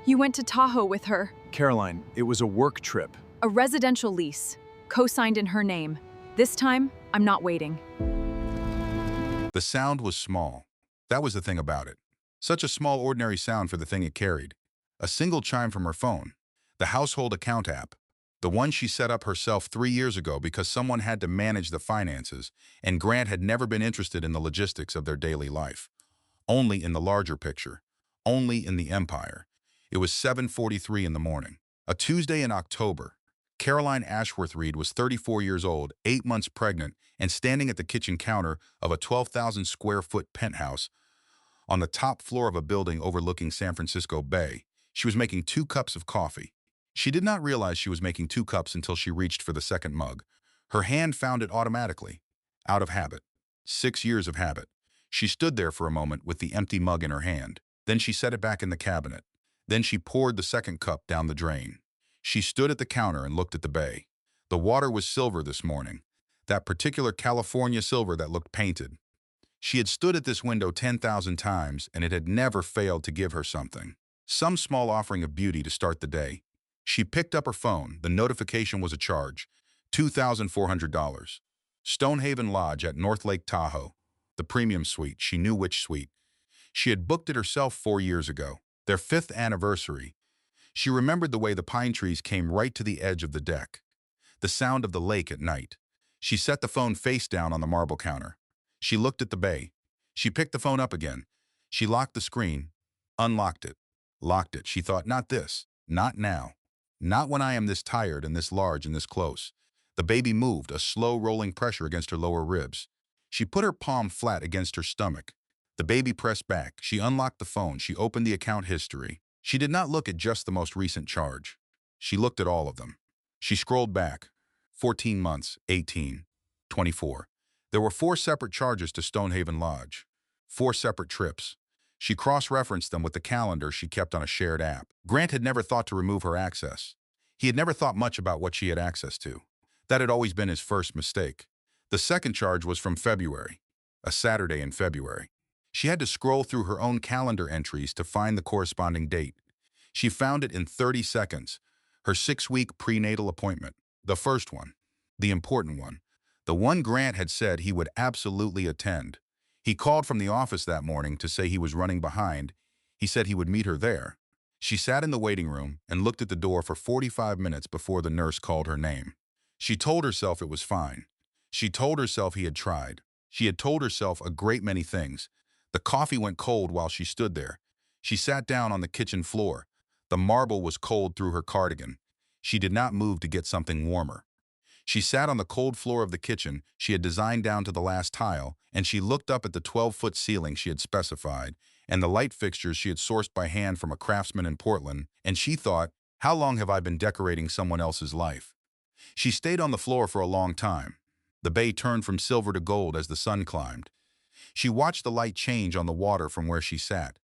You went to Tahoe with her. Caroline, it was a work trip. A residential lease, co-signed in her name. This time, I'm not waiting. The sound was small. That was the thing about it. Such a small, ordinary sound for the thing it carried. A single chime from her phone. The household account app. The one she set up herself 3 years ago because someone had to manage the finances, and Grant had never been interested in the logistics of their daily life. Only in the larger picture. Only in the empire. It was 7:43 in the morning. A Tuesday in October. Caroline Ashworth Reed was 34 years old, 8 months pregnant, and standing at the kitchen counter of a 12,000 square foot penthouse on the top floor of a building overlooking San Francisco Bay. She was making 2 cups of coffee. She did not realize she was making 2 cups until she reached for the second mug. Her hand found it automatically, out of habit. 6 years of habit. She stood there for a moment with the empty mug in her hand. Then she set it back in the cabinet. Then she poured the second cup down the drain. She stood at the counter and looked at the bay. The water was silver this morning, that particular California silver that looked painted. She had stood at this window 10,000 times, and it had never failed to give her something. Some small offering of beauty to start the day. She picked up her phone. The notification was a charge. $2,400. Stonehaven Lodge at North Lake Tahoe. The premium suite. She knew which suite. She had booked it herself 4 years ago. Their 5th anniversary. She remembered the way the pine trees came right to the edge of the deck. The sound of the lake at night. She set the phone face down on the marble counter. She looked at the bay. She picked the phone up again. She locked the screen, unlocked it, locked it. She thought, not this, not now. Not when I am this tired and this large and this close. The baby moved, a slow rolling pressure against her lower ribs. She put her palm flat against her stomach. The baby pressed back. She unlocked the phone. She opened the account history. She did not look at just the most recent charge. She looked at all of them. She scrolled back. 14 months, 18, 24. There were 4 separate charges to Stonehaven Lodge. 4 separate trips. She cross-referenced them with the calendar she kept on a shared app. Grant had never thought to remove her access. He had never thought much about what she had access to. That had always been his first mistake. The second charge was from February, a Saturday in February. She had to scroll through her own calendar entries to find the corresponding date. She found it in 30 seconds. Her 6-week prenatal appointment. The first one. The important one. The one Grant had said he would absolutely attend. He called from the office that morning to say he was running behind. He said he would meet her there. She sat in the waiting room and looked at the door for 45 minutes before the nurse called her name. She told herself it was fine. She told herself he had tried. She had told herself a great many things. The coffee went cold while she stood there. She sat down on the kitchen floor. The marble was cold through her cardigan. She did not move to get something warmer. She sat on the cold floor of the kitchen she had designed down to the last tile, and she looked up at the 12-foot ceiling she had specified, and the light fixtures she had sourced by hand from a craftsman in Portland, and she thought, how long have I been decorating someone else's life? She stayed on the floor for a long time. The bay turned from silver to gold as the sun climbed. She watched the light change on the water from where she sat.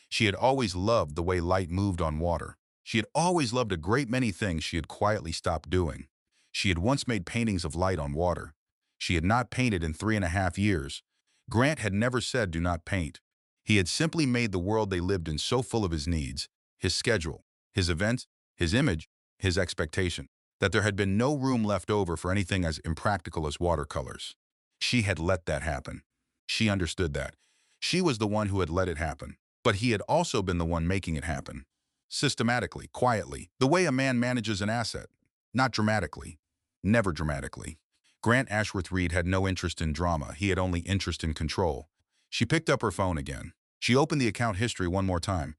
She had always loved the way light moved on water. She had always loved a great many things she had quietly stopped doing. She had once made paintings of light on water. She had not painted in 3.5 years. Grant had never said do not paint. He had simply made the world they lived in so full of his needs, his schedule, his events, his image, his expectation, that there had been no room left over for anything as impractical as watercolors. She had let that happen. She understood that. She was the one who had let it happen. But he had also been the one making it happen. Systematically, quietly, the way a man manages an asset. Not dramatically. Never dramatically. Grant Ashworth Reed had no interest in drama. He had only interest in control. She picked up her phone again. She opened the account history one more time.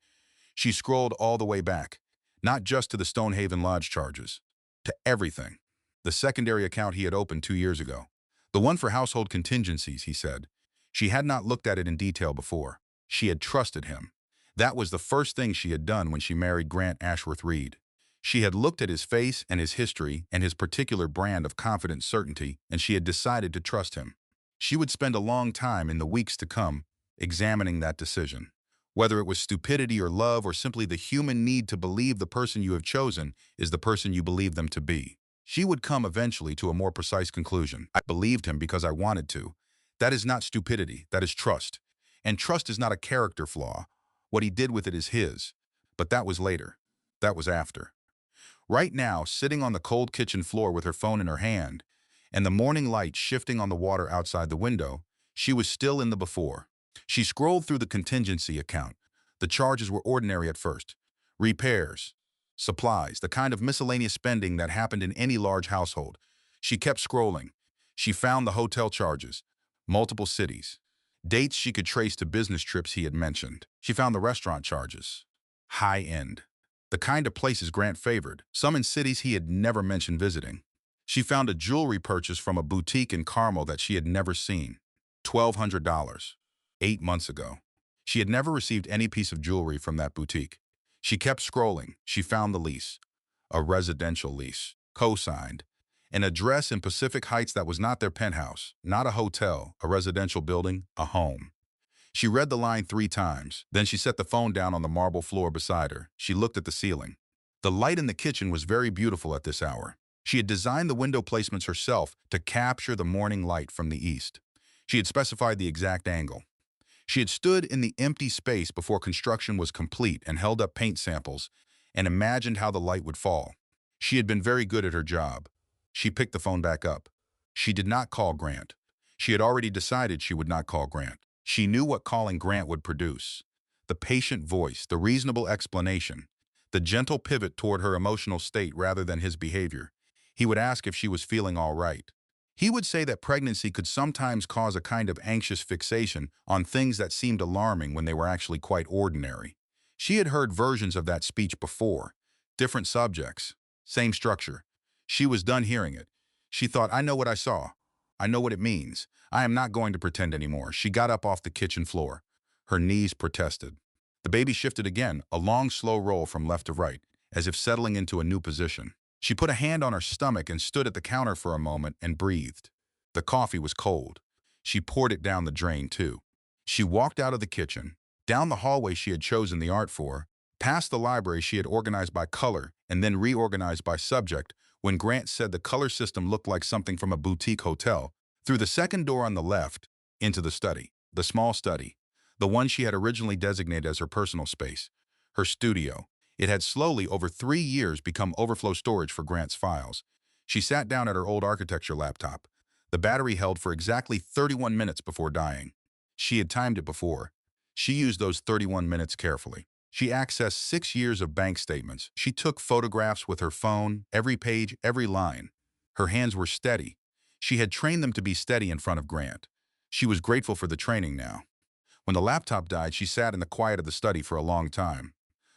She scrolled all the way back. Not just to the Stonehaven Lodge charges. To everything. The secondary account he had opened 2 years ago. The one for household contingencies, he said. She had not looked at it in detail before. She had trusted him. That was the first thing she had done when she married Grant Ashworth Reed. She had looked at his face and his history and his particular brand of confident certainty, and she had decided to trust him. She would spend a long time in the weeks to come examining that decision. Whether it was stupidity or love or simply the human need to believe the person you have chosen is the person you believe them to be. She would come eventually to a more precise conclusion. I believed him because I wanted to. That is not stupidity, that is trust. And trust is not a character flaw. What he did with it is his. But that was later. That was after. Right now, sitting on the cold kitchen floor with her phone in her hand, and the morning light shifting on the water outside the window, she was still in the before. She scrolled through the contingency account. The charges were ordinary at first. Repairs, supplies, the kind of miscellaneous spending that happened in any large household. She kept scrolling. She found the hotel charges, multiple cities, dates she could trace to business trips he had mentioned. She found the restaurant charges, high-end, the kind of places Grant favored, some in cities he had never mentioned visiting. She found a jewelry purchase from a boutique in Carmel that she had never seen, $1,200, 8 months ago. She had never received any piece of jewelry from that boutique. She kept scrolling. She found the lease, a residential lease, co-signed, an address in Pacific Heights that was not their penthouse, not a hotel, a residential building, a home. She read the line 3 times, then she set the phone down on the marble floor beside her. She looked at the ceiling. The light in the kitchen was very beautiful at this hour. She had designed the window placements herself to capture the morning light from the east. She had specified the exact angle. She had stood in the empty space before construction was complete and held up paint samples and imagined how the light would fall. She had been very good at her job. She picked the phone back up. She did not call Grant. She had already decided she would not call Grant. She knew what calling Grant would produce. The patient voice, the reasonable explanation, the gentle pivot toward her emotional state rather than his behavior. He would ask if she was feeling all right. He would say that pregnancy could sometimes cause a kind of anxious fixation on things that seemed alarming when they were actually quite ordinary. She had heard versions of that speech before. Different subjects, same structure. She was done hearing it. She thought, I know what I saw. I know what it means. I am not going to pretend anymore. She got up off the kitchen floor. Her knees protested. The baby shifted again, a long, slow roll from left to right, as if settling into a new position. She put a hand on her stomach and stood at the counter for a moment and breathed. The coffee was cold. She poured it down the drain, too. She walked out of the kitchen, down the hallway she had chosen the art for, past the library she had organized by color and then reorganized by subject when Grant said the color system looked like something from a boutique hotel, through the second door on the left, into the study, the small study, the one she had originally designated as her personal space, her studio. It had slowly, over 3 years, become overflow storage for Grant's files. She sat down at her old architecture laptop. The battery held for exactly 31 minutes before dying. She had timed it before. She used those 31 minutes carefully. She accessed 6 years of bank statements. She took photographs with her phone, every page, every line. Her hands were steady. She had trained them to be steady in front of Grant. She was grateful for the training now. When the laptop died, she sat in the quiet of the study for a long time.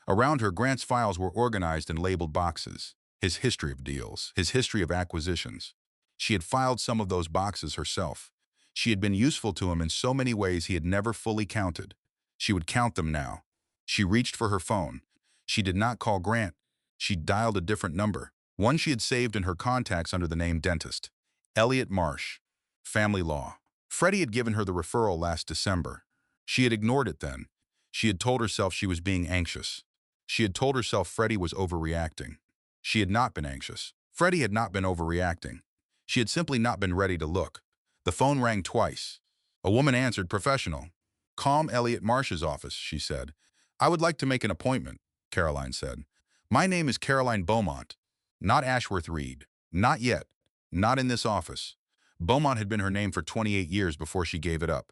Around her, Grant's files were organized in labeled boxes. His history of deals, his history of acquisitions. She had filed some of those boxes herself. She had been useful to him in so many ways he had never fully counted. She would count them now. She reached for her phone. She did not call Grant. She dialed a different number, one she had saved in her contacts under the name dentist. Elliot Marsh. Family law. Freddie had given her the referral last December. She had ignored it then. She had told herself she was being anxious. She had told herself Freddie was overreacting. She had not been anxious. Freddie had not been overreacting. She had simply not been ready to look. The phone rang twice. A woman answered, professional. Calm Elliot Marsh's office, she said. I would like to make an appointment, Caroline said. My name is Caroline Beaumont, not Ashworth Reed. Not yet. Not in this office. Beaumont had been her name for 28 years before she gave it up.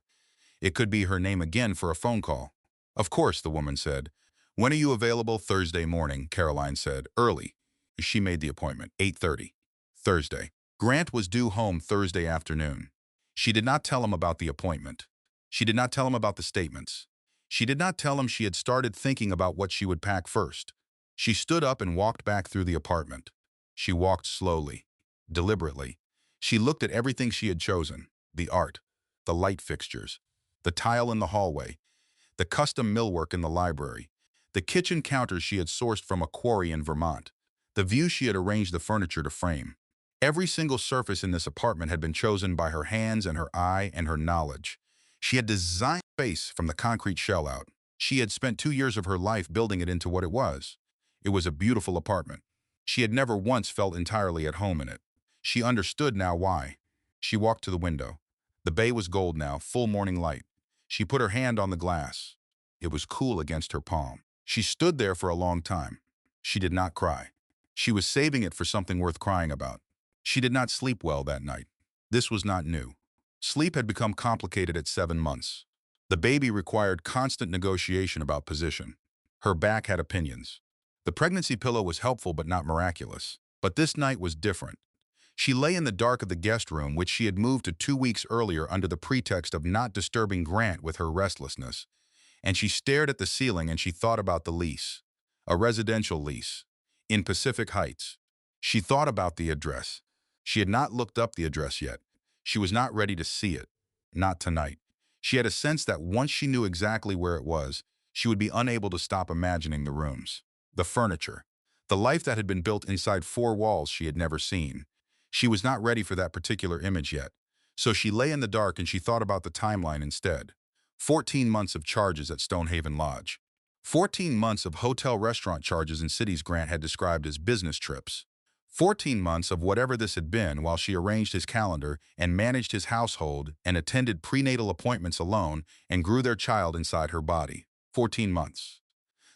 It could be her name again for a phone call. Of course, the woman said. When are you available? Thursday morning, Caroline said. Early. She made the appointment. 8:30. Thursday. Grant was due home Thursday afternoon. She did not tell him about the appointment. She did not tell him about the statements. She did not tell him she had started thinking about what she would pack first. She stood up and walked back through the apartment. She walked slowly, deliberately. She looked at everything she had chosen, the art, the light fixtures, the tile in the hallway, the custom millwork in the library, the kitchen counters she had sourced from a quarry in Vermont, the view she had arranged the furniture to frame. Every single surface in this apartment had been chosen by her hands and her eye and her knowledge. She had designed space from the concrete shell out. She had spent 2 years of her life building it into what it was. It was a beautiful apartment. She had never once felt entirely at home in it. She understood now why. She walked to the window. The bay was gold now, full morning light. She put her hand on the glass. It was cool against her palm. She stood there for a long time. She did not cry. She was saving it for something worth crying about. She did not sleep well that night. This was not new. Sleep had become complicated at 7 months. The baby required constant negotiation about position. Her back had opinions. The pregnancy pillow was helpful but not miraculous. But this night was different. She lay in the dark of the guest room, which she had moved to 2 weeks earlier under the pretext of not disturbing Grant with her restlessness. And she stared at the ceiling and she thought about the lease. A residential lease. In Pacific Heights. She thought about the address. She had not looked up the address yet. She was not ready to see it. Not tonight. She had a sense that once she knew exactly where it was, she would be unable to stop imagining the rooms, the furniture, the life that had been built inside 4 walls she had never seen. She was not ready for that particular image yet. So she lay in the dark and she thought about the timeline instead. 14 months of charges at Stonehaven Lodge. 14 months of hotel-restaurant charges in cities Grant had described as business trips. 14 months of whatever this had been while she arranged his calendar and managed his household and attended prenatal appointments alone and grew their child inside her body. 14 months.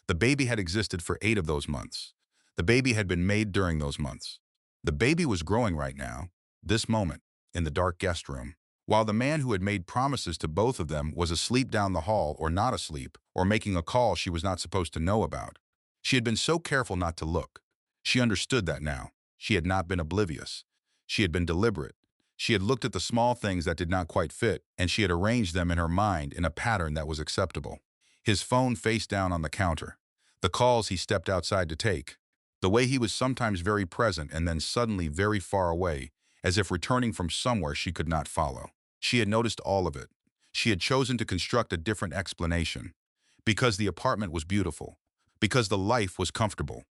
The baby had existed for 8 of those months. The baby had been made during those months. The baby was growing right now, this moment, in the dark guest room, while the man who had made promises to both of them was asleep down the hall or not asleep or making a call she was not supposed to know about. She had been so careful not to look. She understood that now. She had not been oblivious. She had been deliberate. She had looked at the small things that did not quite fit, and she had arranged them in her mind in a pattern that was acceptable. His phone face down on the counter. The calls he stepped outside to take. The way he was sometimes very present and then suddenly very far away, as if returning from somewhere she could not follow. She had noticed all of it. She had chosen to construct a different explanation. Because the apartment was beautiful. Because the life was comfortable.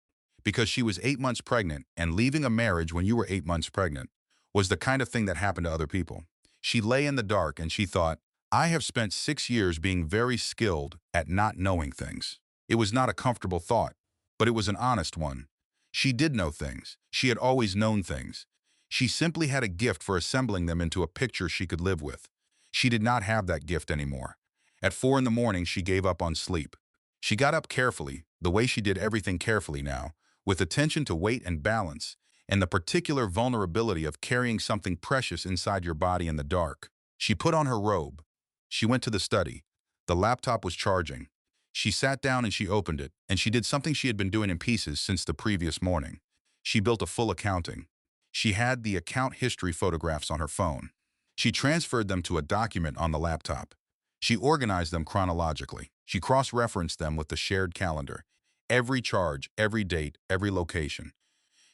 Because she was 8 months pregnant, and leaving a marriage when you were 8 months pregnant was the kind of thing that happened to other people. She lay in the dark and she thought, I have spent 6 years being very skilled at not knowing things. It was not a comfortable thought, but it was an honest one. She did know things. She had always known things. She simply had a gift for assembling them into a picture she could live with. She did not have that gift anymore. At 4 in the morning, she gave up on sleep. She got up carefully, the way she did everything carefully now, with attention to weight and balance, and the particular vulnerability of carrying something precious inside your body in the dark. She put on her robe. She went to the study. The laptop was charging. She sat down and she opened it, and she did something she had been doing in pieces since the previous morning. She built a full accounting. She had the account history photographs on her phone. She transferred them to a document on the laptop. She organized them chronologically. She cross-referenced them with the shared calendar. Every charge, every date, every location.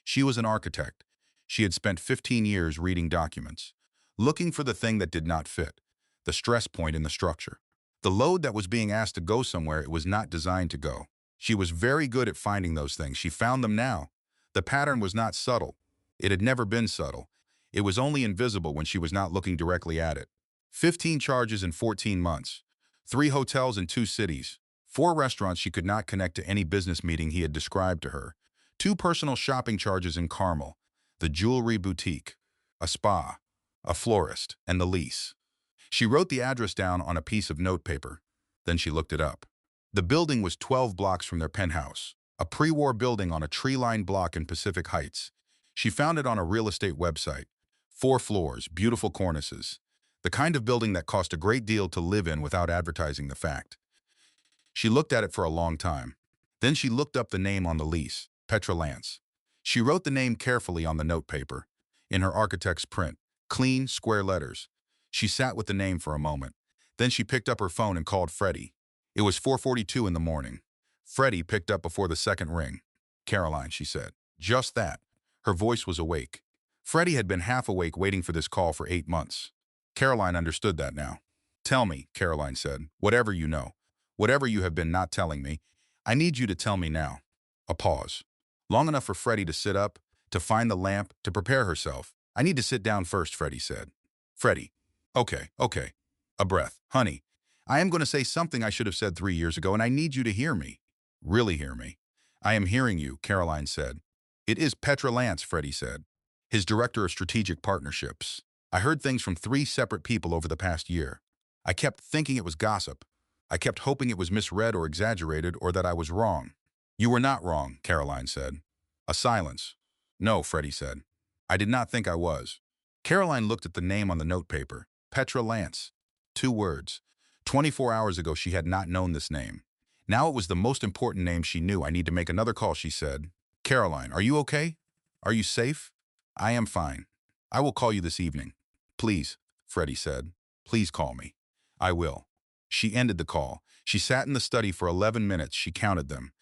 She was an architect. She had spent 15 years reading documents, looking for the thing that did not fit, the stress point in the structure, the load that was being asked to go somewhere it was not designed to go. She was very good at finding those things. She found them now. The pattern was not subtle. It had never been subtle. It was only invisible when she was not looking directly at it. 15 charges in 14 months. 3 hotels in 2 cities. 4 restaurants she could not connect to any business meeting he had described to her. 2 personal shopping charges in Carmel. The jewelry boutique. A spa. A florist. And the lease. She wrote the address down on a piece of notepaper. Then she looked it up. The building was 12 blocks from their penthouse. A pre-war building on a tree-lined block in Pacific Heights. She found it on a real estate website. 4 floors, beautiful cornices. The kind of building that cost a great deal to live in without advertising the fact. She looked at it for a long time. Then she looked up the name on the lease, Petra Lance. She wrote the name carefully on the notepaper, in her architect's print, clean, square letters. She sat with the name for a moment. Then she picked up her phone and called Freddie. It was 4:42 in the morning. Freddie picked up before the second ring. Caroline, she said. Just that. Her voice was awake. Freddie had been half awake waiting for this call for 8 months. Caroline understood that now. Tell me, Caroline said, whatever you know. Whatever you have been not telling me, I need you to tell me now. A pause. Long enough for Freddie to sit up, to find the lamp, to prepare herself. I need to sit down first, Freddie said. Freddie. Okay. A breath. Honey, I am going to say something I should have said 3 years ago, and I need you to hear me. Really hear me. I am hearing you, Caroline said. It is Petra Lance, Freddie said. His director of strategic partnerships. I heard things from 3 separate people over the past year. I kept thinking it was gossip. I kept hoping it was misread or exaggerated or that I was wrong. You were not wrong, Caroline said. A silence. No, Freddie said. I did not think I was. Caroline looked at the name on the notepaper. Petra Lance. 2 words. 24 hours ago she had not known this name. Now it was the most important name she knew. I need to make another call, she said. Caroline, are you okay? Are you safe? I am fine. I will call you this evening. Please, Freddie said. Please call me. I will. She ended the call. She sat in the study for 11 minutes. She counted them.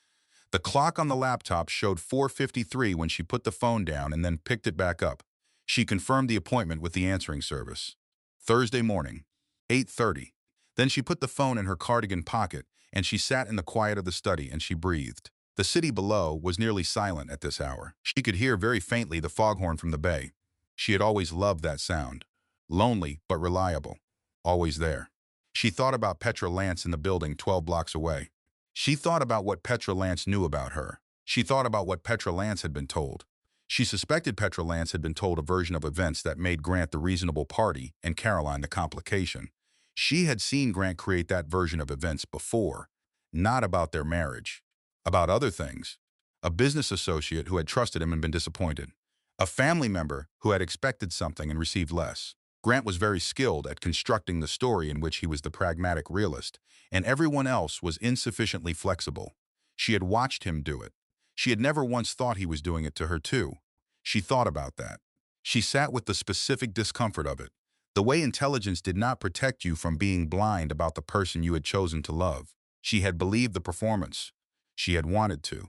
The clock on the laptop showed 4:53 when she put the phone down and then picked it back up. She confirmed the appointment with the answering service. Thursday morning, 8:30. Then she put the phone in her cardigan pocket and she sat in the quiet of the study and she breathed. The city below was nearly silent at this hour. She could hear very faintly the foghorn from the bay. She had always loved that sound. Lonely but reliable. Always there. She thought about Petra Lance in the building 12 blocks away. She thought about what Petra Lance knew about her. She thought about what Petra Lance had been told. She suspected Petra Lance had been told a version of events that made Grant the reasonable party and Caroline the complication. She had seen Grant create that version of events before, not about their marriage, about other things. A business associate who had trusted him and been disappointed. A family member who had expected something and received less. Grant was very skilled at constructing the story in which he was the pragmatic realist, and everyone else was insufficiently flexible. She had watched him do it. She had never once thought he was doing it to her too. She thought about that. She sat with the specific discomfort of it. The way intelligence did not protect you from being blind about the person you had chosen to love. She had believed the performance. She had wanted to.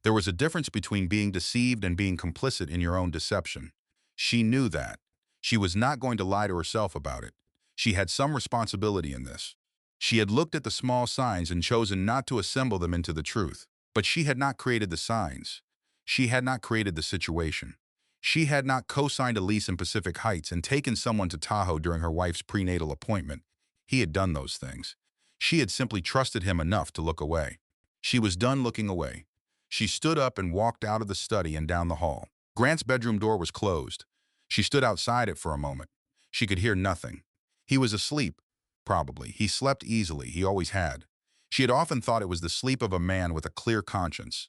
There was a difference between being deceived and being complicit in your own deception. She knew that. She was not going to lie to herself about it. She had some responsibility in this. She had looked at the small signs and chosen not to assemble them into the truth. But she had not created the signs. She had not created the situation. She had not co-signed a lease in Pacific Heights and taken someone to Tahoe during her wife's prenatal appointment. He had done those things. She had simply trusted him enough to look away. She was done looking away. She stood up and walked out of the study and down the hall. Grant's bedroom door was closed. She stood outside it for a moment. She could hear nothing. He was asleep, probably. He slept easily. He always had. She had often thought it was the sleep of a man with a clear conscience.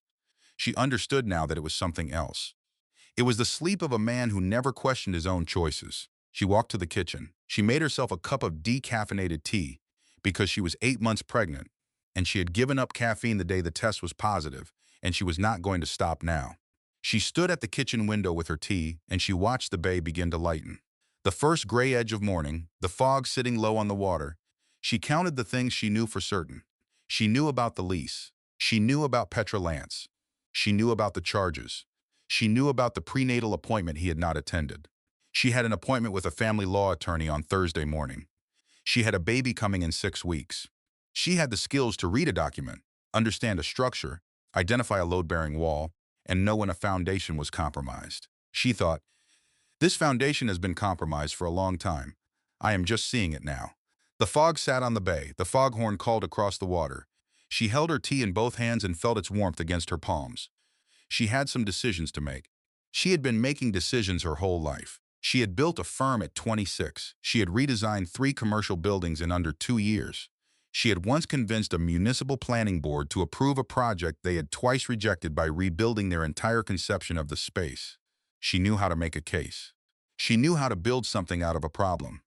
She understood now that it was something else. It was the sleep of a man who never questioned his own choices. She walked to the kitchen. She made herself a cup of decaffeinated tea because she was 8 months pregnant, and she had given up caffeine the day the test was positive, and she was not going to stop now. She stood at the kitchen window with her tea, and she watched the bay begin to lighten. The first gray edge of morning, the fog sitting low on the water. She counted the things she knew for certain. She knew about the lease. She knew about Petra Lance. She knew about the charges. She knew about the prenatal appointment he had not attended. She had an appointment with a family law attorney on Thursday morning. She had a baby coming in 6 weeks. She had the skills to read a document, understand a structure, identify a load-bearing wall, and know when a foundation was compromised. She thought, this foundation has been compromised for a long time. I am just seeing it now. The fog sat on the bay. The foghorn called across the water. She held her tea in both hands and felt its warmth against her palms. She had some decisions to make. She had been making decisions her whole life. She had built a firm at 26. She had redesigned 3 commercial buildings in under 2 years. She had once convinced a municipal planning board to approve a project they had twice rejected by rebuilding their entire conception of the space. She knew how to make a case. She knew how to build something out of a problem.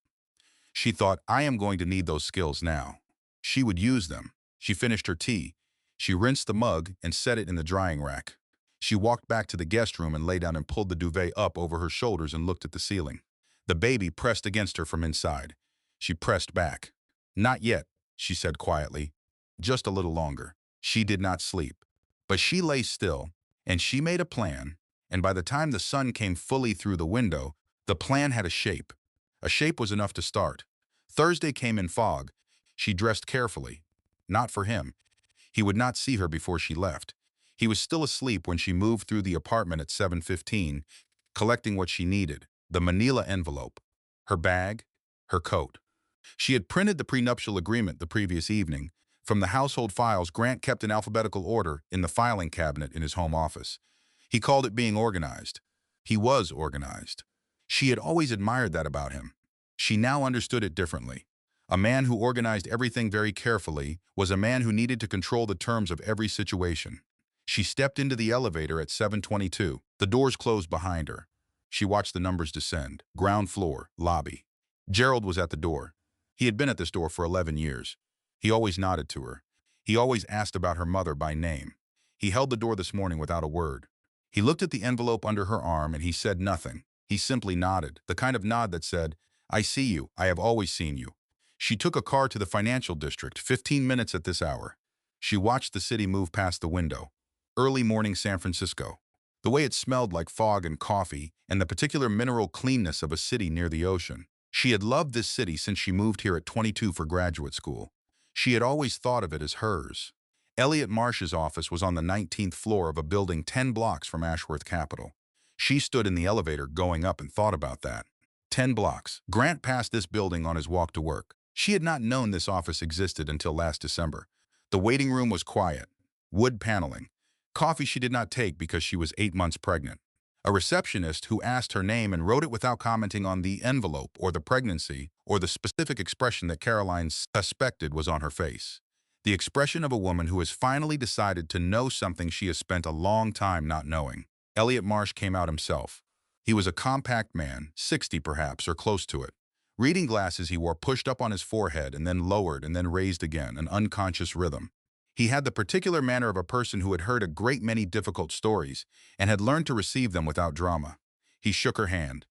She thought, I am going to need those skills now. She would use them. She finished her tea. She rinsed the mug and set it in the drying rack. She walked back to the guest room and lay down and pulled the duvet up over her shoulders and looked at the ceiling. The baby pressed against her from inside. She pressed back. Not yet, she said quietly. Just a little longer. She did not sleep. But she lay still, and she made a plan, and by the time the sun came fully through the window, the plan had a shape. A shape was enough to start. Thursday came in fog. She dressed carefully. Not for him. He would not see her before she left. He was still asleep when she moved through the apartment at 7:15, collecting what she needed, the manila envelope, her bag, her coat. She had printed the prenuptial agreement the previous evening. From the household files Grant kept in alphabetical order in the filing cabinet in his home office. He called it being organized. He was organized. She had always admired that about him. She now understood it differently. A man who organized everything very carefully was a man who needed to control the terms of every situation. She stepped into the elevator at 7:22. The doors closed behind her. She watched the numbers descend. Ground floor, lobby. Gerald was at the door. He had been at this door for 11 years. He always nodded to her. He always asked about her mother by name. He held the door this morning without a word. He looked at the envelope under her arm and he said nothing. He simply nodded, the kind of nod that said, "I see you. I have always seen you." She took a car to the financial district, 15 minutes at this hour. She watched the city move past the window. Early morning San Francisco. The way it smelled like fog and coffee, and the particular mineral cleanness of a city near the ocean. She had loved this city since she moved here at 22 for graduate school. She had always thought of it as hers. Elliot Marsh's office was on the 19th floor of a building 10 blocks from Ashworth Capitol. She stood in the elevator going up and thought about that. 10 blocks. Grant passed this building on his walk to work. She had not known this office existed until last December. The waiting room was quiet. Wood paneling. Coffee she did not take because she was 8 months pregnant. A receptionist who asked her name and wrote it without commenting on the envelope or the pregnancy or the specific expression that Caroline suspected was on her face. The expression of a woman who has finally decided to know something she has spent a long time not knowing. Elliot Marsh came out himself. He was a compact man, 60 perhaps, or close to it. Reading glasses he wore pushed up on his forehead and then lowered and then raised again, an unconscious rhythm. He had the particular manner of a person who had heard a great many difficult stories and had learned to receive them without drama. He shook her hand.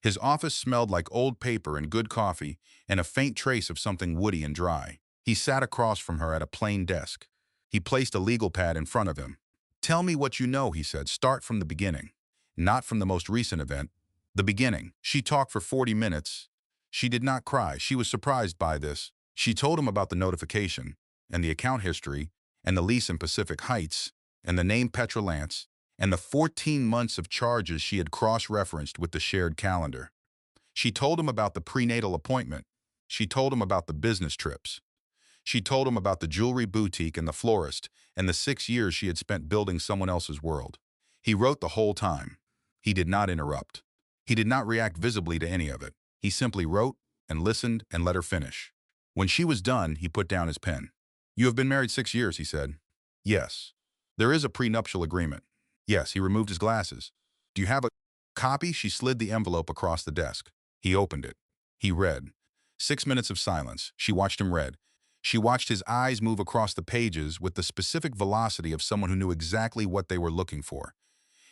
His office smelled like old paper and good coffee and a faint trace of something woody and dry. He sat across from her at a plain desk. He placed a legal pad in front of him. "Tell me what you know," he said. "Start from the beginning. Not from the most recent event. The beginning." She talked for 40 minutes. She did not cry. She was surprised by this. She told him about the notification, and the account history, and the lease in Pacific Heights, and the name Petra Lance, and the 14 months of charges she had cross-referenced with the shared calendar. She told him about the prenatal appointment. She told him about the business trips. She told him about the jewelry boutique and the florist, and the 6 years she had spent building someone else's world. He wrote the whole time. He did not interrupt. He did not react visibly to any of it. He simply wrote and listened and let her finish. When she was done, he put down his pen. "You have been married 6 years," he said. "Yes." "There is a prenuptial agreement." "Yes." He removed his glasses. "Do you have a copy?" She slid the envelope across the desk. He opened it. He read. 6 minutes of silence. She watched him read. She watched his eyes move across the pages with the specific velocity of someone who knew exactly what they were looking for.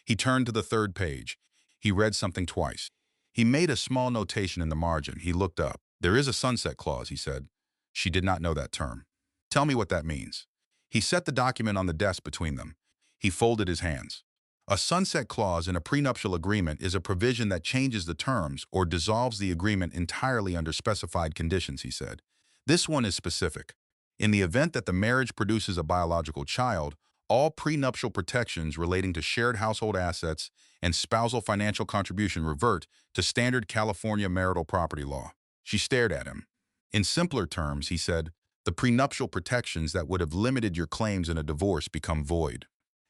He turned to the 3rd page. He read something twice. He made a small notation in the margin. He looked up. "There is a sunset clause," he said. She did not know that term. "Tell me what that means." He set the document on the desk between them. He folded his hands. "A sunset clause in a prenuptial agreement is a provision that changes the terms or dissolves the agreement entirely under specified conditions," he said. "This one is specific. In the event that the marriage produces a biological child, all prenuptial protections relating to shared household assets and spousal financial contribution revert to standard California marital property law." She stared at him. "In simpler terms," he said, "the prenuptial protections that would have limited your claims in a divorce become void.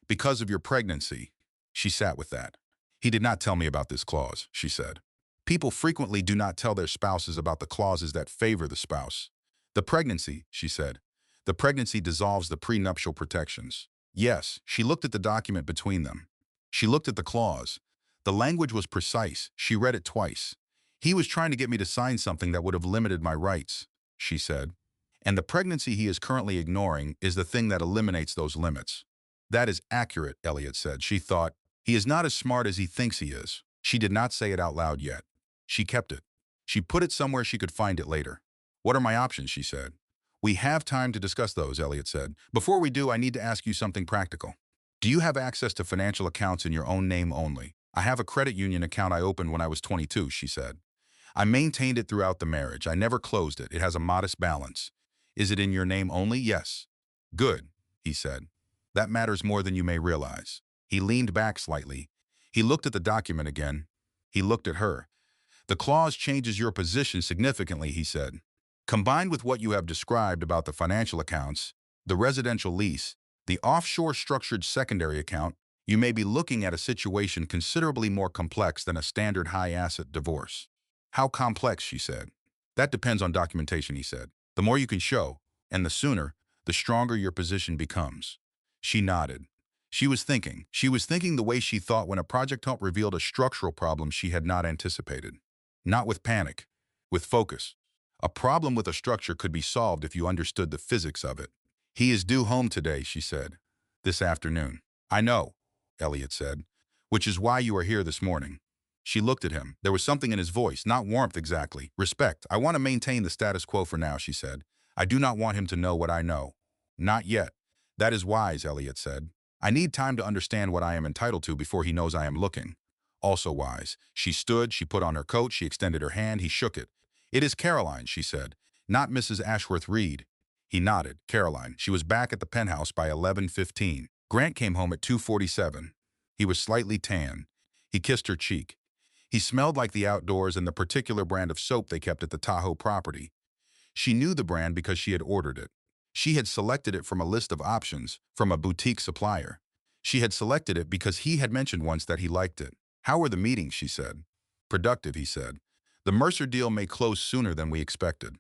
Because of your pregnancy." She sat with that. "He did not tell me about this clause," she said. "People frequently do not tell their spouses about the clauses that favor the spouse." "The pregnancy," she said. "The pregnancy dissolves the prenuptial protections." "Yes." She looked at the document between them. She looked at the clause. The language was precise. She read it twice. "He was trying to get me to sign something that would have limited my rights," she said. "And the pregnancy he is currently ignoring is the thing that eliminates those limits." "That is accurate," Elliot said. She thought, "He is not as smart as he thinks he is." She did not say it out loud yet. She kept it. She put it somewhere she could find it later. "What are my options?" she said. "We have time to discuss those," Elliot said. "Before we do, I need to ask you something practical. Do you have access to financial accounts in your own name only?" "I have a credit union account I opened when I was 22, she said. "I maintained it throughout the marriage. I never closed it. It has a modest balance." "Is it in your name only?" "Yes." "Good," he said. "That matters more than you may realize." He leaned back slightly. He looked at the document again. He looked at her. "The clause changes your position significantly," he said. "Combined with what you have described about the financial accounts, the residential lease, the offshore structured secondary account, you may be looking at a situation considerably more complex than a standard high-asset divorce." "How complex?" she said. That depends on documentation, he said. The more you can show, and the sooner, the stronger your position becomes. She nodded. She was thinking. She was thinking the way she thought when a project help revealed a structural problem she had not anticipated. Not with panic, with focus. A problem with a structure could be solved if you understood the physics of it. He is due home today, she said. This afternoon. I know, Elliot said, which is why you are here this morning. She looked at him. There was something in his voice, not warmth exactly. Respect. I want to maintain the status quo for now, she said. I do not want him to know what I know. Not yet. That is wise, Elliot said. I need time to understand what I am entitled to before he knows I am looking. Also wise. She stood, she put on her coat, she extended her hand, he shook it. It is Caroline, she said. Not Mrs. Ashworth Reed. He nodded. Caroline. She was back at the penthouse by 11:15. Grant came home at 2:47. He was slightly tan. He kissed her cheek. He smelled like the outdoors and the particular brand of soap they kept at the Tahoe property. She knew the brand because she had ordered it. She had selected it from a list of options from a boutique supplier. She had selected it because he had mentioned once that he liked it. How were the meetings, she said. Productive, he said. The Mercer deal may close sooner than we expected.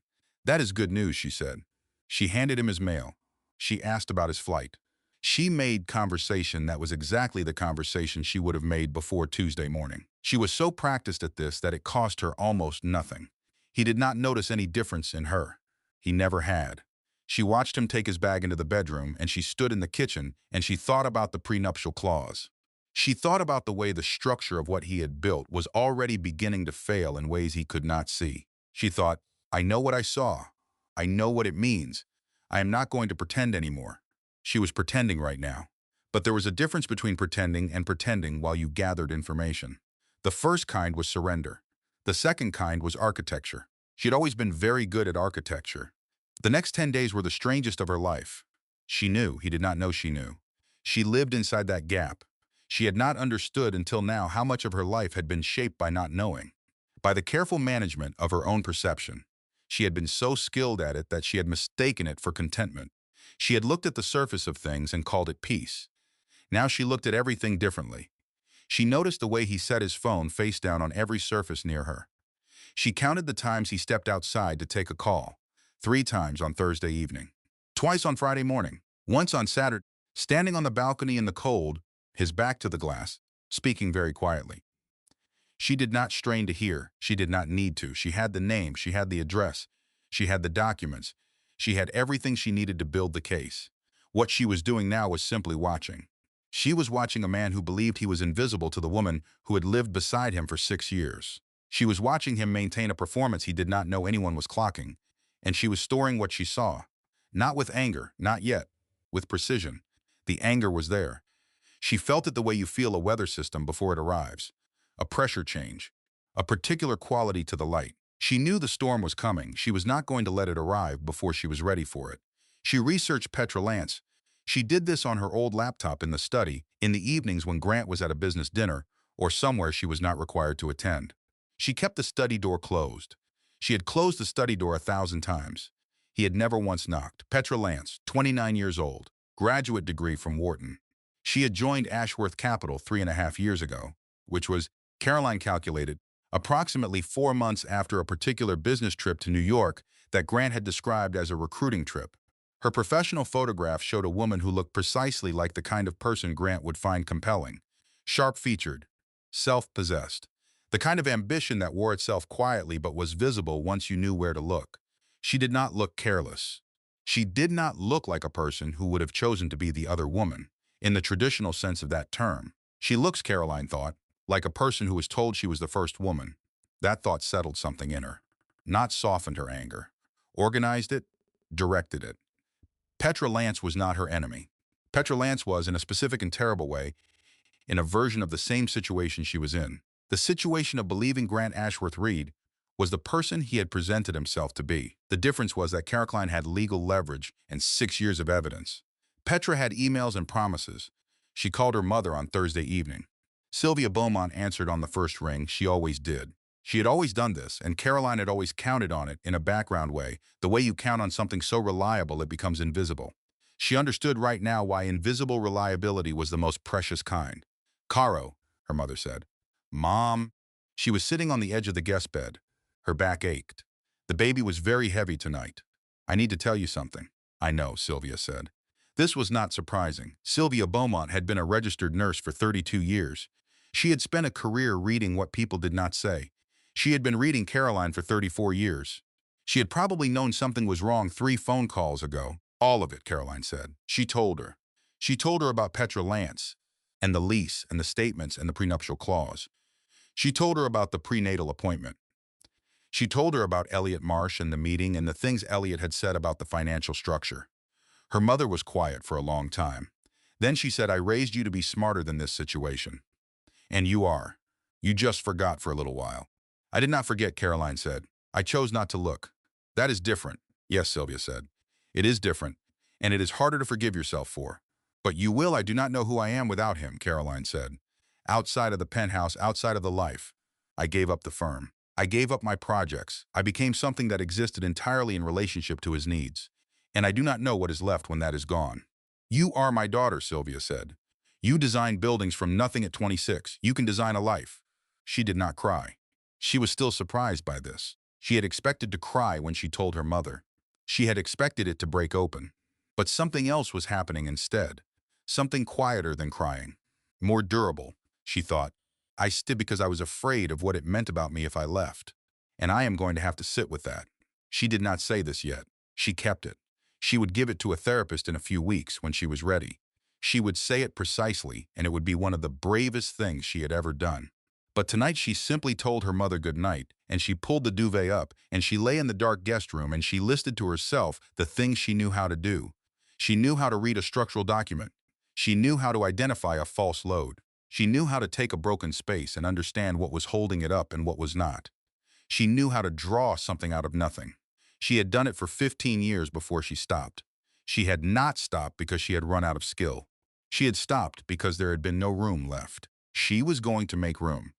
That is good news, she said. She handed him his mail. She asked about his flight. She made conversation that was exactly the conversation she would have made before Tuesday morning. She was so practiced at this that it cost her almost nothing. He did not notice any difference in her. He never had. She watched him take his bag into the bedroom, and she stood in the kitchen, and she thought about the prenuptial clause. She thought about the way the structure of what he had built was already beginning to fail in ways he could not see. She thought, I know what I saw. I know what it means. I am not going to pretend anymore. She was pretending right now. But there was a difference between pretending and pretending while you gathered information. The first kind was surrender. The second kind was architecture. She had always been very good at architecture. The next 10 days were the strangest of her life. She knew, he did not know she knew. She lived inside that gap. She had not understood until now how much of her life had been shaped by not knowing, by the careful management of her own perception. She had been so skilled at it that she had mistaken it for contentment. She had looked at the surface of things and called it peace. Now she looked at everything differently. She noticed the way he set his phone face down on every surface near her. She counted the times he stepped outside to take a call. 3 times on Thursday evening. Twice on Friday morning. Once on Saturday, standing on the balcony in the cold, his back to the glass, speaking very quietly. She did not strain to hear. She did not need to. She had the name. She had the address. She had the documents. She had everything she needed to build the case. What she was doing now was simply watching. She was watching a man who believed he was invisible to the woman who had lived beside him for 6 years. She was watching him maintain a performance he did not know anyone was clocking, and she was storing what she saw. Not with anger, not yet. With precision. The anger was there. She felt it the way you feel a weather system before it arrives. A pressure change. A particular quality to the light. She knew the storm was coming. She was not going to let it arrive before she was ready for it. She researched Petra Lance. She did this on her old laptop in the study, in the evenings when Grant was at a business dinner, or somewhere she was not required to attend. She kept the study door closed. She had closed the study door 1,000 times. He had never once knocked. Petra Lance, 29 years old, graduate degree from Wharton. She had joined Ashworth Capital 3.5 years ago, which was, Caroline calculated, approximately 4 months after a particular business trip to New York that Grant had described as a recruiting trip. Her professional photograph showed a woman who looked precisely like the kind of person Grant would find compelling. Sharp-featured, self-possessed. The kind of ambition that wore itself quietly but was visible once you knew where to look. She did not look careless. She did not look like a person who would have chosen to be the other woman, in the traditional sense of that term. She looks, Caroline thought, like a person who was told she was the first woman. That thought settled something in her, not softened her anger. Organized it, directed it. Petra Lance was not her enemy. Petra Lance was, in a specific and terrible way, in a version of the same situation she was in. The situation of believing Grant Ashworth Reed was the person he had presented himself to be. The difference was that Caroline had legal leverage and 6 years of evidence. Petra had emails and promises. She called her mother on Thursday evening. Sylvia Beaumont answered on the first ring. She always did. She had always done this, and Caroline had always counted on it in a background way, the way you count on something so reliable it becomes invisible. She understood right now why invisible reliability was the most precious kind. Caro, her mother said. Mom. She was sitting on the edge of the guest bed. Her back ached. The baby was very heavy tonight. I need to tell you something. I know, Sylvia said. This was not surprising. Sylvia Beaumont had been a registered nurse for 32 years. She had spent a career reading what people did not say. She had been reading Caroline for 34 years. She had probably known something was wrong 3 phone calls ago. All of it, Caroline said. She told her. She told her about Petra Lance and the lease and the statements and the prenuptial clause. She told her about the prenatal appointment. She told her about Elliot Marsh and the meeting and the things Elliot had said about the financial structure. Her mother was quiet for a long time. Then she said, I raised you to be smarter than this situation. And you are. You just forgot for a little while. I did not forget, Caroline said. I chose not to look. That is different. Yes, Sylvia said. It is different, and it is harder to forgive yourself for. But you will. I do not know who I am without him, Caroline said. Outside of the penthouse, outside of the life. I gave up the firm. I gave up my projects. I became something that existed entirely in relationship to his needs. And I do not know what is left when that is gone. You are my daughter, Sylvia said. You designed buildings from nothing at 26. You can design a life. She did not cry. She was still surprised by this. She had expected to cry when she told her mother. She had expected it to break open. But something else was happening instead. Something quieter than crying. More durable, she thought. I stayed because I was afraid of what it meant about me if I left. And I am going to have to sit with that. She did not say this yet. She kept it. She would give it to a therapist in a few weeks when she was ready. She would say it precisely, and it would be one of the bravest things she had ever done. But tonight she simply told her mother good night, and she pulled the duvet up, and she lay in the dark guest room, and she listed to herself the things she knew how to do. She knew how to read a structural document. She knew how to identify a false load. She knew how to take a broken space and understand what was holding it up and what was not. She knew how to draw something out of nothing. She had done it for 15 years before she stopped. She had not stopped because she had run out of skill. She had stopped because there had been no room left. She was going to make room.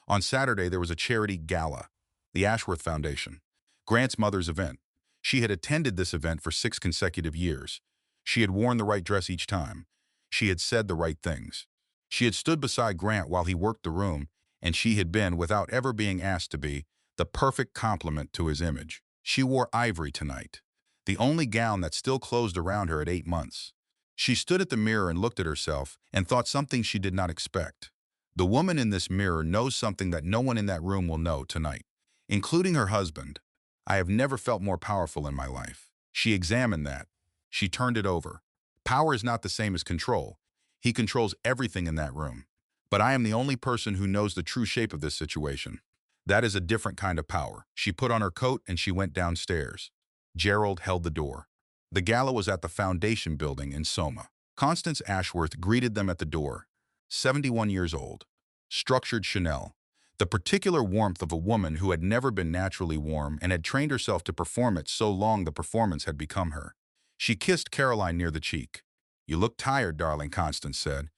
On Saturday, there was a charity gala, the Ashworth Foundation, Grant's mother's event. She had attended this event for 6 consecutive years. She had worn the right dress each time. She had said the right things. She had stood beside Grant while he worked the room, and she had been, without ever being asked to be, the perfect complement to his image. She wore ivory tonight, the only gown that still closed around her at 8 months. She stood at the mirror and looked at herself and thought something she did not expect. The woman in this mirror knows something that no one in that room will know tonight, including her husband. I have never felt more powerful in my life. She examined that. She turned it over. Power is not the same as control. He controls everything in that room. But I am the only person who knows the true shape of this situation. That is a different kind of power. She put on her coat and she went downstairs. Gerald held the door. The gala was at the Foundation building in Soma. Constance Ashworth greeted them at the door. 71 years old. Structured Chanel. The particular warmth of a woman who had never been naturally warm and had trained herself to perform it so long the performance had become her. She kissed Caroline near the cheek. You look tired, darling, Constance said.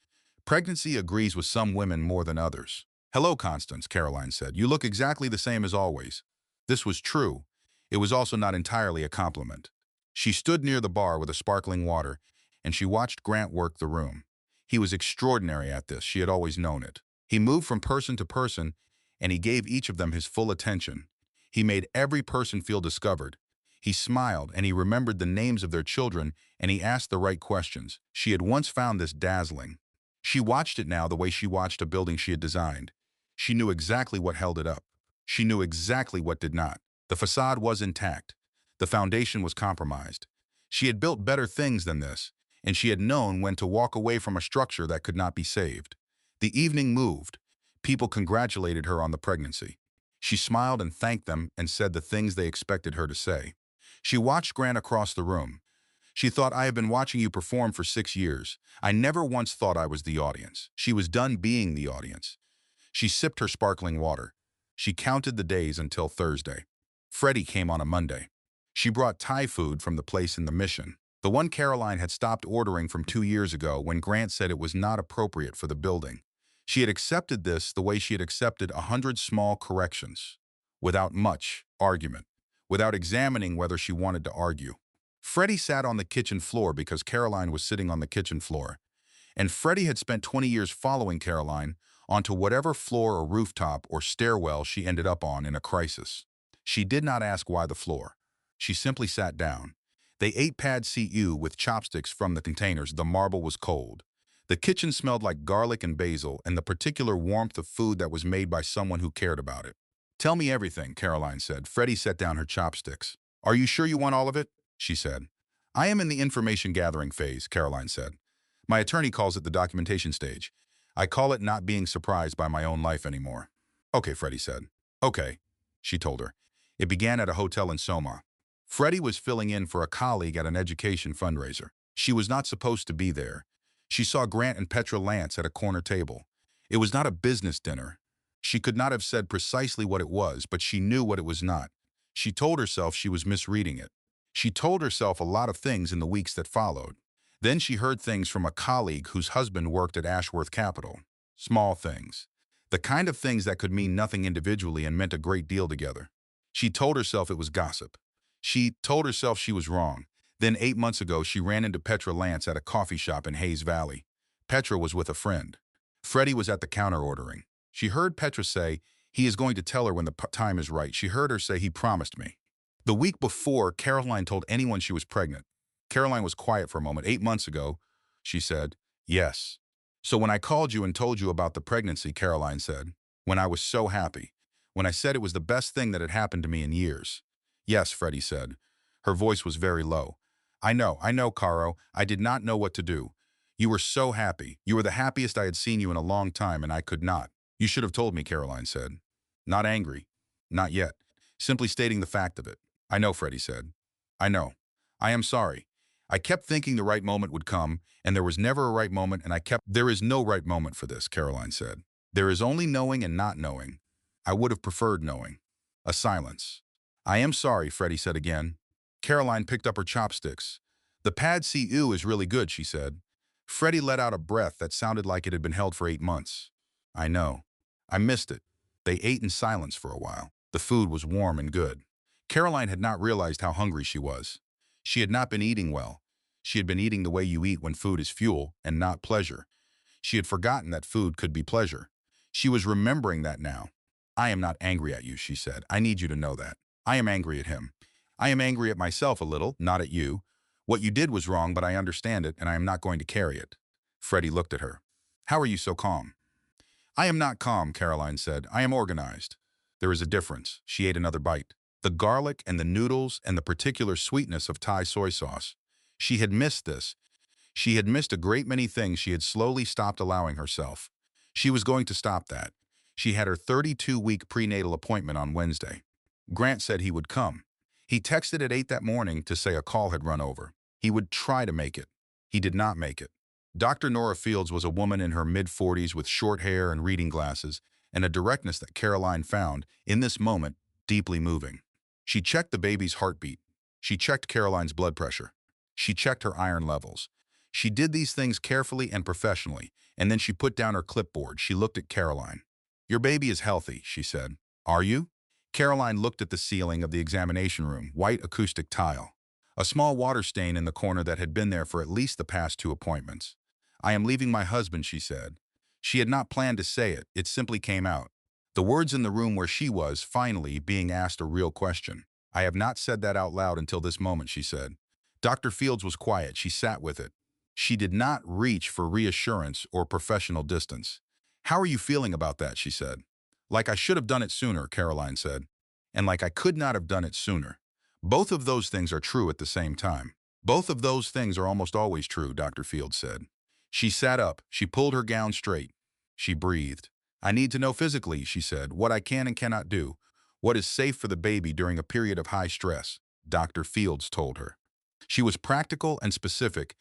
Pregnancy agrees with some women more than others. Hello, Constance, Caroline said. You look exactly the same as always. This was true. It was also not entirely a compliment. She stood near the bar with a sparkling water, and she watched Grant work the room. He was extraordinary at this. She had always known it. He moved from person to person, and he gave each of them his full attention. He made every person feel discovered. He smiled, and he remembered the names of their children, and he asked the right questions. She had once found this dazzling. She watched it now the way she watched a building she had designed. She knew exactly what held it up. She knew exactly what did not. The facade was intact. The foundation was compromised. She had built better things than this, and she had known when to walk away from a structure that could not be saved. The evening moved. People congratulated her on the pregnancy. She smiled and thanked them and said the things they expected her to say. She watched Grant across the room. She thought, I have been watching you perform for 6 years. I never once thought I was the audience. She was done being the audience. She sipped her sparkling water. She counted the days until Thursday. Freddie came on a Monday. She brought Thai food from the place in the Mission, the one Caroline had stopped ordering from 2 years ago when Grant said it was not appropriate for the building. She had accepted this the way she had accepted 100 small corrections, without much argument, without examining whether she wanted to argue. Freddie sat on the kitchen floor because Caroline was sitting on the kitchen floor, and Freddie had spent 20 years following Caroline onto whatever floor or rooftop or stairwell she ended up on in a crisis. She did not ask why the floor. She simply sat down. They ate pad see ew with chopsticks from the containers. The marble was cold. The kitchen smelled like garlic and basil and the particular warmth of food that was made by someone who cared about it. Tell me everything, Caroline said. Freddie set down her chopsticks. Are you sure you want all of it? She said. I am in the information gathering phase, Caroline said. My attorney calls it the documentation stage. I call it not being surprised by my own life anymore. Okay, Freddie said. Okay, she told her. It began at a hotel in Soma. Freddie was filling in for a colleague at an education fundraiser. She was not supposed to be there. She saw Grant and Petra Lance at a corner table. It was not a business dinner. She could not have said precisely what it was, but she knew what it was not. She told herself she was misreading it. She told herself a lot of things in the weeks that followed. Then she heard things from a colleague whose husband worked at Ashworth Capital. Small things. The kind of things that could mean nothing individually and meant a great deal together. She told herself it was gossip. She told herself she was wrong. Then 8 months ago, she ran into Petra Lance at a coffee shop in Hayes Valley. Petra was with a friend. Freddie was at the counter ordering. She heard Petra say, he is going to tell her when the time is right. She heard her say, he promised me. The week before, Caroline told anyone she was pregnant. Caroline was quiet for a moment. 8 months ago, she said, yes. So when I called you and told you about the pregnancy, Caroline said, when I was so happy, when I said it was the best thing that had happened to me in years. Yes, Freddie said. Her voice was very low. I know, Caro. I did not know what to do. You were so happy. You were the happiest I had seen you in a long time, and I could not. You should have told me, Caroline said. Not angry. Not yet. Simply stating the fact of it. I know, Freddie said. I know. I am sorry. I kept thinking the right moment would come, and there was never a right moment, and There is no right moment for this, Caroline said. There is only knowing and not knowing. I would have preferred knowing. A silence. I am sorry, Freddie said again. Caroline picked up her chopsticks. The pad see ew is really good, she said. Freddie let out a breath that sounded like it had been held for 8 months. I know. I missed it. They ate in silence for a while. The food was warm and good. Caroline had not realized how hungry she was. She had not been eating well. She had been eating the way you eat when food is fuel and not pleasure. She had forgotten that food could be pleasure. She was remembering that now. I am not angry at you, she said. I need you to know that. I am angry at him. I am angry at myself a little, not at you. What you did was wrong, but I understand it, and I am not going to carry it. Freddie looked at her. How are you so calm? I am not calm, Caroline said. I am organized. There is a difference. She ate another bite. The garlic and the noodles and the particular sweetness of Thai soy sauce. She had missed this. She had missed a great many things she had slowly stopped allowing herself. She was going to stop that. She had her 32-week prenatal appointment on Wednesday. Grant said he would come. He texted at 8 that morning to say a call had run over. He would try to make it. He did not make it. Dr. Nora Fields was a woman in her mid-40s with short hair and reading glasses, and a directness that Caroline found, in this moment, deeply moving. She checked the baby's heartbeat. She checked Caroline's blood pressure. She checked her iron levels. She did these things carefully and professionally, and then she put down her clipboard. She looked at Caroline. Your baby is healthy, she said. Are you? Caroline looked at the ceiling of the examination room, white acoustic tile. A small water stain in the corner that had been there for at least the past 2 appointments. I am leaving my husband, she said. She had not planned to say it. It simply came out. The words in the room where she was, finally, being asked a real question. I have not said that out loud until this moment, she said. Dr. Fields was quiet. She sat with it. She did not reach for reassurance or professional distance. How are you feeling about that, she said. Like I should have done it sooner, Caroline said. And like I could not have done it sooner. Both of those things are true at the same time. Both of those things are almost always true, Dr. Fields said. She sat up. She pulled her gown straight. She breathed. I need to know physically, she said, what I can and cannot do. What is safe for the baby during a period of high stress, Dr. Fields told her. She was practical and specific,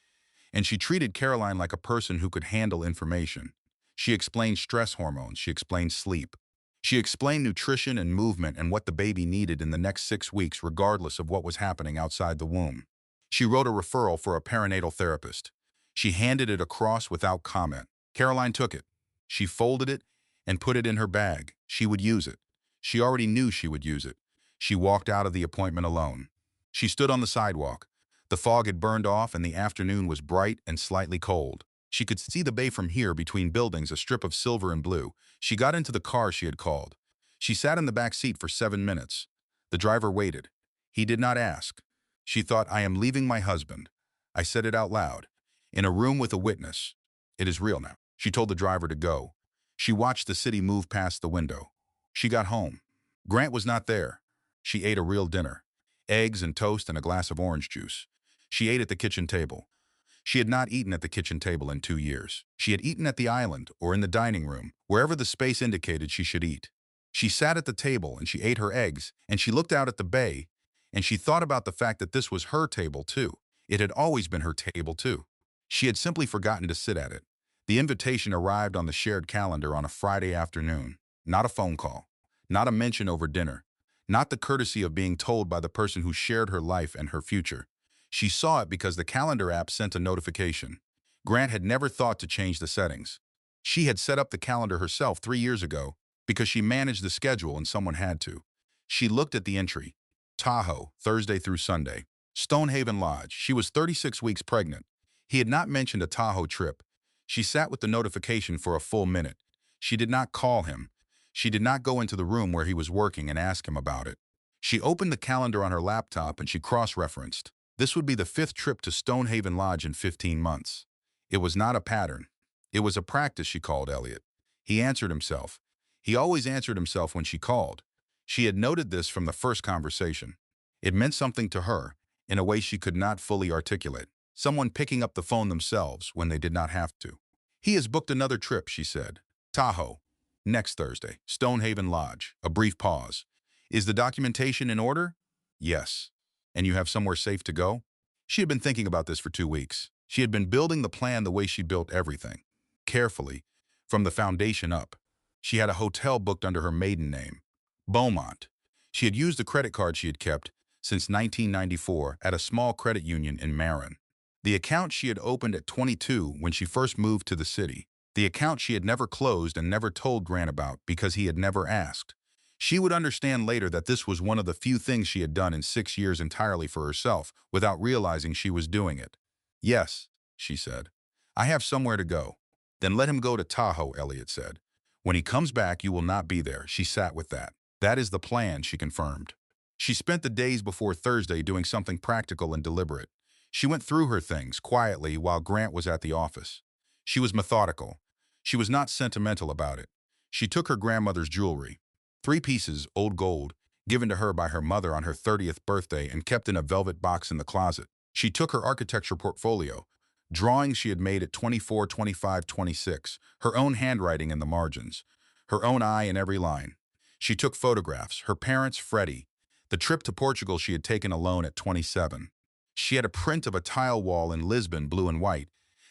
and she treated Caroline like a person who could handle information. She explained stress hormones. She explained sleep. She explained nutrition and movement and what the baby needed in the next 6 weeks regardless of what was happening outside the womb. She wrote a referral for a perinatal therapist. She handed it across without comment. Caroline took it. She folded it and put it in her bag. She would use it. She already knew she would use it. She walked out of the appointment alone. She stood on the sidewalk. The fog had burned off and the afternoon was bright and slightly cold. She could see the bay from here between buildings, a strip of silver and blue. She got into the car she had called. She sat in the back seat for 7 minutes. The driver waited. He did not ask. She thought, I am leaving my husband. I said it out loud. In a room with a witness. It is real now. She told the driver to go. She watched the city move past the window. She got home. Grant was not there. She ate a real dinner. Eggs and toast and a glass of orange juice. She ate at the kitchen table. She had not eaten at the kitchen table in 2 years. She had eaten at the island or in the dining room, wherever the space indicated she should eat. She sat at the table and she ate her eggs and she looked out at the bay and she thought about the fact that this was her table too. It had always been her table too. She had simply forgotten to sit at it. The invitation arrived on the shared calendar on a Friday afternoon. Not a phone call. Not a mention over dinner. Not the courtesy of being told by the person who shared her life and her future. She saw it because the calendar app sent a notification. Grant had never thought to change the settings. She had set up the calendar herself 3 years ago because she managed the schedule and someone had to. She looked at the entry. Tahoe, Thursday through Sunday. Stonehaven Lodge. She was 36 weeks pregnant. He had not mentioned a Tahoe trip. She sat with the notification for a full minute. She did not call him. She did not go into the room where he was working and ask him about it. She opened the calendar on her laptop and she cross-referenced. This would be the 5th trip to Stonehaven Lodge in 15 months. It was not a pattern. It was a practice, she called Elliot. He answered himself. He always answered himself when she called. She had noted this from the first conversation. It meant something to her, in a way she could not fully articulate. Someone picking up the phone themselves when they did not have to. He has booked another trip, she said. Tahoe. Next Thursday. Stonehaven Lodge. A brief pause. Is the documentation in order? Yes. And you have somewhere safe to go? She had been thinking about this for 2 weeks. She had been building the plan the way she built everything. Carefully, from the foundation up. She had a hotel booked under her maiden name. Beaumont. She had used the credit card she had kept since 1994 at a small credit union in Marin. The account she had opened at 22 when she first moved to the city. The account she had never closed and never told Grant about because he had never asked. She would understand later that this was one of the few things she had done in 6 years entirely for herself without realizing she was doing it. Yes, she said. I have somewhere to go. Then let him go to Tahoe, Elliot said. When he comes back, you will not be there. She sat with that. That is the plan, she confirmed. She spent the days before Thursday doing something practical and deliberate. She went through her things quietly while Grant was at the office. She was methodical. She was not sentimental about it. She took her grandmother's jewelry, 3 pieces, old gold, given to her by her mother on her 30th birthday and kept in a velvet box in the closet. She took her architecture portfolio, drawings she had made at 24, 25, 26, her own handwriting in the margins, her own eye in every line. She took photographs, her parents, Freddie, the trip to Portugal she had taken alone at 27. She had a print of a tile wall in Lisbon, blue and white,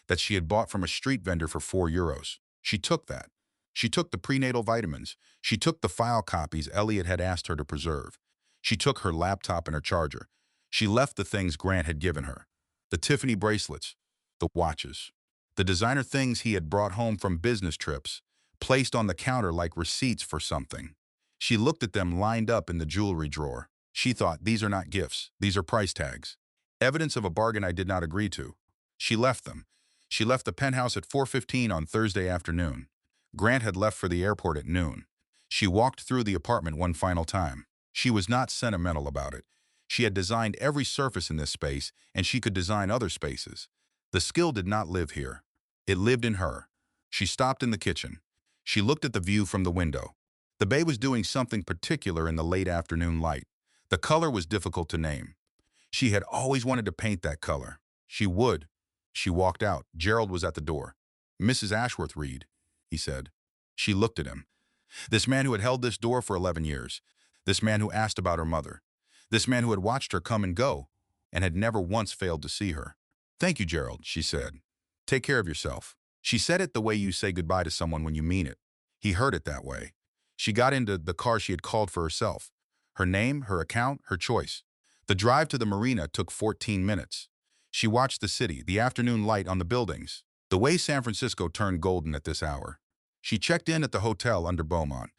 that she had bought from a street vendor for €4. She took that. She took the prenatal vitamins. She took the file copies Elliot had asked her to preserve. She took her laptop and her charger. She left the things Grant had given her. The Tiffany bracelets, the watches, the designer things he had brought home from business trips, placed on the counter like receipts for something. She looked at them lined up in the jewelry drawer. She thought, these are not gifts, these are price tags. Evidence of a bargain I did not agree to. She left them. She left the penthouse at 4:15 on Thursday afternoon. Grant had left for the airport at noon. She walked through the apartment one final time. She was not sentimental about it. She had designed every surface in this space, and she could design other spaces. The skill did not live here. It lived in her. She stopped in the kitchen. She looked at the view from the window. The bay was doing something particular in the late afternoon light. The color was difficult to name. She had always wanted to paint that color. She would. She walked out. Gerald was at the door. Mrs. Ashworth Reed, he said. She looked at him. This man who had held this door for 11 years. This man who asked about her mother. This man who had watched her come and go and had never once failed to see her. Thank you, Gerald, she said. Take care of yourself. She said it the way you say goodbye to someone when you mean it. He heard it that way. She got into the car she had called for herself. Her name, her account, her choice. The drive to the marina took 14 minutes. She watched the city, the afternoon light on the buildings, the way San Francisco turned golden at this hour. She checked in at the hotel under Beaumont.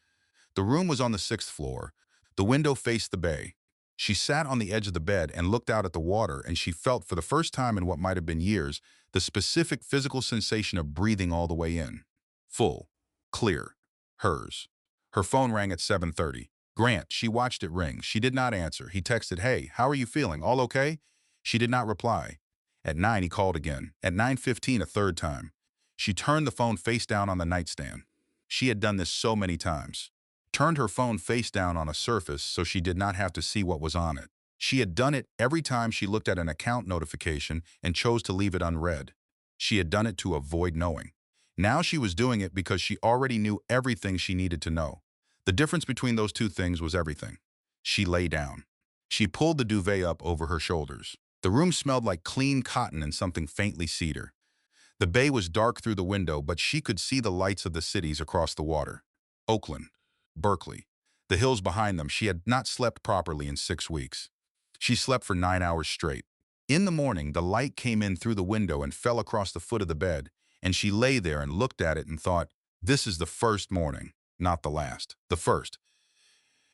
The room was on the 6th floor. The window faced the bay. She sat on the edge of the bed and looked out at the water, and she felt for the first time in what might have been years the specific physical sensation of breathing all the way in. Full. Clear. Hers. Her phone rang at 7:30. Grant, she watched it ring. She did not answer. He texted, "Hey, how are you feeling? All okay?" She did not reply. At 9, he called again. At 9:15, a third time. She turned the phone face down on the nightstand. She had done this so many times. Turned her phone face down on a surface so she did not have to see what was on it. She had done it every time she looked at an account notification and chose to leave it unread. She had done it to avoid knowing. Now she was doing it because she already knew everything she needed to know. The difference between those two things was everything. She lay down. She pulled the duvet up over her shoulders. The room smelled like clean cotton and something faintly cedar. The bay was dark through the window, but she could see the lights of the cities across the water. Oakland, Berkeley, the hills behind them. She had not slept properly in 6 weeks. She slept for 9 hours straight. In the morning, the light came in through the window and fell across the foot of the bed, and she lay there and looked at it and thought, this is the first morning, not the last, the first.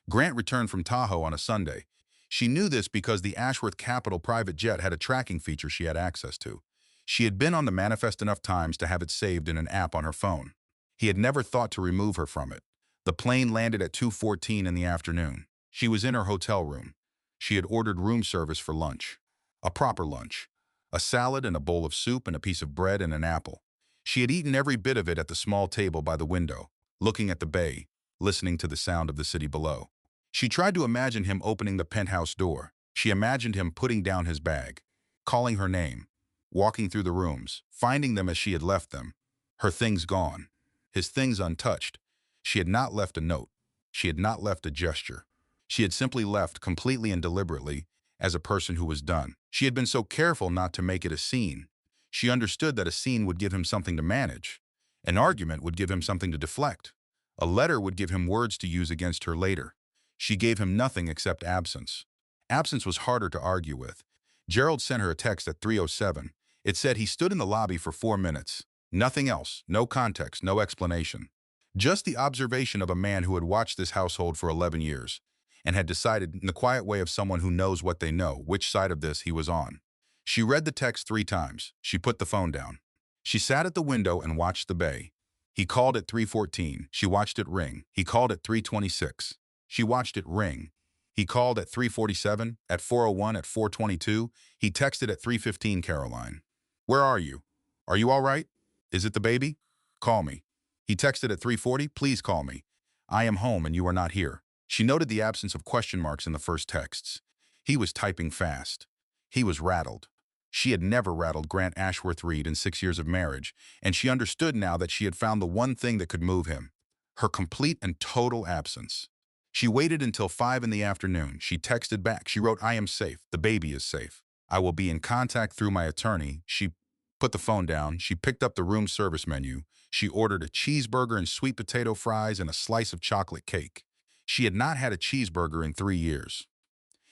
Grant returned from Tahoe on a Sunday. She knew this because the Ashworth Capital private jet had a tracking feature she had access to. She had been on the manifest enough times to have it saved in an app on her phone. He had never thought to remove her from it. The plane landed at 2:14 in the afternoon. She was in her hotel room. She had ordered room service for lunch. A proper lunch. A salad and a bowl of soup and a piece of bread and an apple. She had eaten every bit of it at the small table by the window, looking at the bay, listening to the sound of the city below. She tried to imagine him opening the penthouse door. She imagined him putting down his bag, calling her name, walking through the rooms, finding them as she had left them, her things gone, his things untouched. She had not left a note. She had not left a gesture. She had simply left completely and deliberately as a person who was done. She had been so careful not to make it a scene. She understood that a scene would give him something to manage. An argument would give him something to deflect. A letter would give him words to use against her later. She gave him nothing except absence. Absence was harder to argue with. Gerald sent her a text at 3:07. It said he stood in the lobby for 4 minutes. Nothing else, no context, no explanation. Just the observation of a man who had watched this household for 11 years and had decided, in the quiet way of someone who knows what they know, which side of this he was on. She read the text 3 times. She put the phone down. She sat at the window and watched the bay. He called at 3:14. She watched it ring. He called at 3:26. She watched it ring. He called at 3:47, at 4:01, at 4:22. He texted at 3:15, Caroline. Where are you? Are you all right? Is it the baby? Call me. He texted at 3:40, please call me. I am home and you are not here. She noted the absence of question marks in the first texts. He was typing fast. He was rattled. She had never rattled Grant Ashworth Reed in 6 years of marriage, and she understood now that she had found the one thing that could move him, her complete and total absence. She waited until 5 in the afternoon. She texted back. She wrote, I am safe. The baby is safe. I will be in contact through my attorney. She put the phone down. She picked up the room service menu. She ordered a cheeseburger and sweet potato fries and a slice of chocolate cake. She had not had a cheeseburger in 3 years.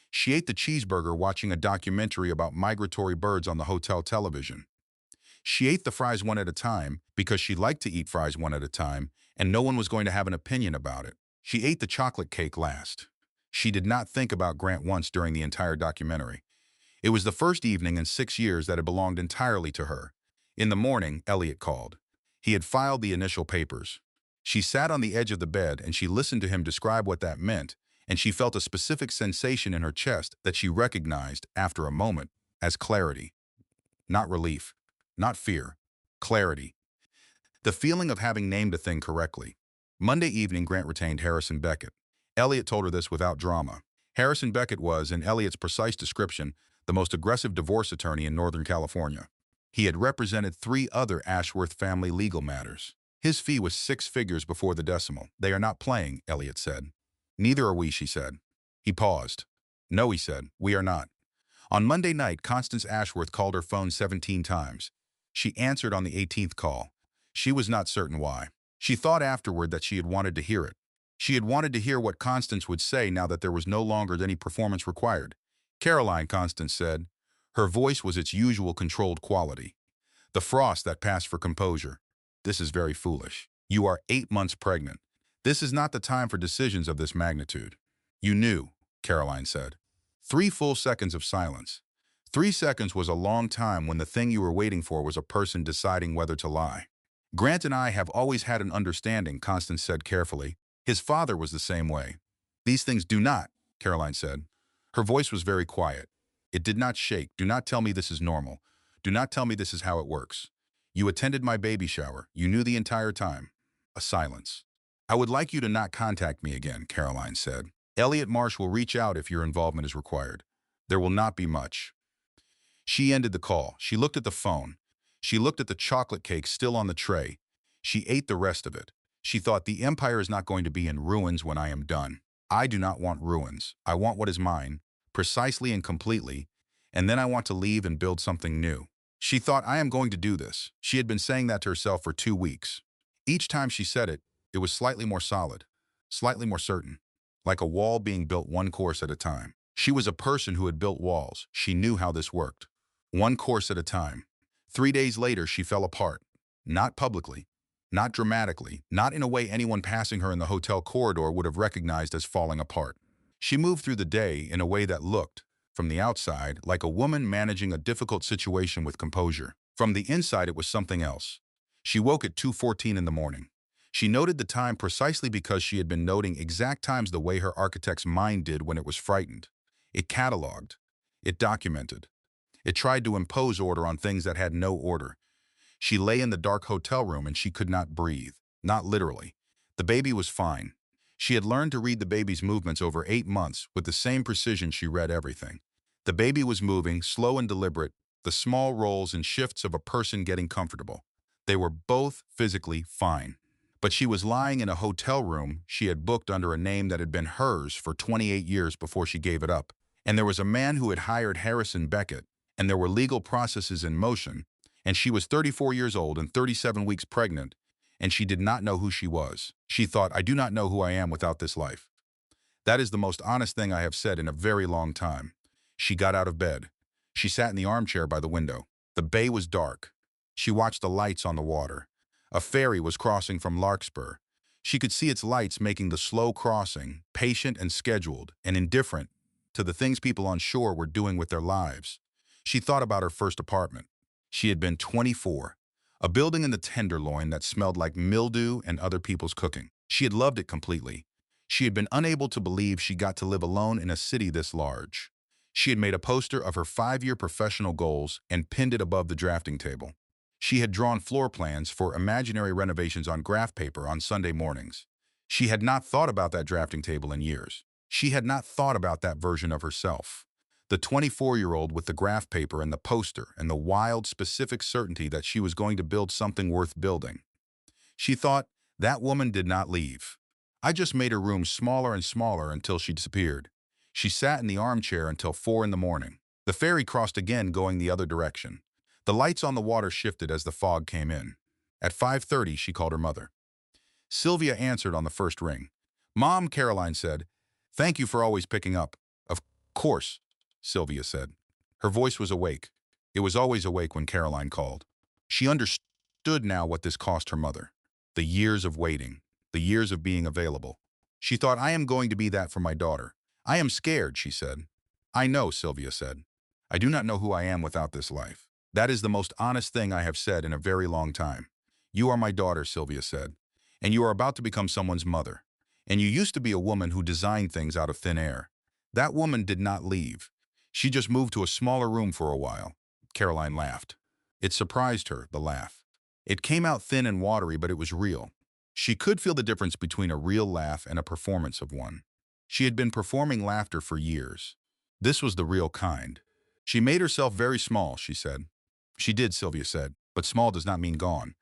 She ate the cheeseburger watching a documentary about migratory birds on the hotel television. She ate the fries one at a time because she liked to eat fries one at a time, and no one was going to have an opinion about it. She ate the chocolate cake last. She did not think about Grant once during the entire documentary. It was the first evening in 6 years that had belonged entirely to her. In the morning, Elliot called. He had filed the initial papers. She sat on the edge of the bed and she listened to him describe what that meant, and she felt a specific sensation in her chest that she recognized, after a moment, as clarity. Not relief, not fear, clarity. The feeling of having named a thing correctly. Monday evening, Grant retained Harrison Beckett. Elliot told her this without drama. Harrison Beckett was, in Elliot's precise description, the most aggressive divorce attorney in Northern California. He had represented 3 other Ashworth family legal matters. His fee was 6 figures before the decimal. They are not playing, Elliot said. Neither are we, she said. He paused. No, he said, we are not. On Monday night, Constance Ashworth called her phone 17 times. She answered on the 18th call. She was not certain why. She thought afterward that she had wanted to hear it. She had wanted to hear what Constance would say now that there was no longer any performance required. Caroline, Constance said. Her voice was its usual controlled quality. The frost that passed for composure. This is very foolish. You are 8 months pregnant. This is not the time for decisions of this magnitude. You knew, Caroline said. 3 full seconds of silence. 3 seconds was a long time when the thing you were waiting for was a person deciding whether to lie. Grant and I have always had an understanding, Constance said carefully. His father was the same way. These things do not, Caroline said. Her voice was very quiet. It did not shake. Do not tell me this is normal. Do not tell me this is how it works. You attended my baby shower. You knew the entire time. A silence. I would like you to not contact me again, Caroline said. Elliot Marsh will reach out if your involvement is required. There will not be much. She ended the call. She looked at the phone. She looked at the chocolate cake still on the tray. She ate the rest of it. She thought, the empire is not going to be in ruins when I am done. I do not want ruins. I want what is mine, precisely and completely, and then I want to leave and build something new. She thought, I am going to do this. She had been saying that to herself for 2 weeks. Each time she said it, it was slightly more solid, slightly more certain, like a wall being built one course at a time. She was a person who had built walls. She knew how this worked. One course at a time. 3 days later, she fell apart. Not publicly, not dramatically, not in a way anyone passing her in the hotel corridor would have recognized as falling apart. She moved through the day in a way that looked, from the outside, like a woman managing a difficult situation with composure. From the inside, it was something else. She woke at 2:14 in the morning. She noted the time precisely because she had been noting exact times the way her architect's mind did when it was frightened. It cataloged. It documented. It tried to impose order on things that had no order. She lay in the dark hotel room and she could not breathe. Not literally. The baby was fine. She had learned to read the baby's movements over 8 months with the same precision she read everything. The baby was moving, slow and deliberate, the small rolls and shifts of a person getting comfortable. They were both physically fine. But she was lying in a hotel room she had booked under a name that had been hers for 28 years before she gave it up. And there was a man who had hired Harrison Beckett, and there were legal processes in motion, and she was 34 years old and 37 weeks pregnant, and she did not know who she was. She thought, I do not know who I am without this life. That is the most honest thing I have said in a very long time. She got out of bed. She sat in the armchair by the window. The bay was dark. She watched the lights on the water. A ferry was crossing from Larkspur. She could see its lights making the slow crossing, patient and scheduled, and indifferent to the things people on shore were doing with their lives. She thought about her first apartment. She had been 24, a building in the Tenderloin that smelled like mildew and other people's cooking. She had loved it completely. She had been unable to believe she got to live alone in a city this large. She had made a poster of her 5-year professional goals and pinned it above the drafting table. She had drawn floor plans for imaginary renovations on graph paper on Sunday mornings. She had not thought about that drafting table in years. She had not thought about that version of herself. The 24-year-old with the graph paper and the poster and the wild, specific certainty that she was going to build something worth building. She thought, that woman did not leave. I just made her room smaller and smaller until she disappeared. She sat in the armchair until 4 in the morning. The ferry crossed again, going the other direction. The lights on the water shifted as the fog came in. At 5:30, she called her mother. Sylvia answered on the first ring. Mom, Caroline said. Thank you for always picking up. Of course, Sylvia said. Her voice was awake. It was always awake when Caroline called. She understood now what this cost her mother. The years of waiting. The years of being available. She thought, I am going to be that for my daughter. I am scared, she said. I know, Sylvia said. I do not know who I am without this life. That is the most honest thing I have said in a very long time. You are my daughter, Sylvia said, and you are about to become someone's mother. And you used to be a woman who designed things out of thin air. That woman did not leave. She just moved to a smaller room for a while. Caroline laughed. It surprised her, the laugh. It came out thin and watery, but it was real. She could feel the difference between a real laugh and a performance of one. She had been performing laughter for years. This was the real kind. She made herself very small, she said. She did, Sylvia said, but small does not mean gone.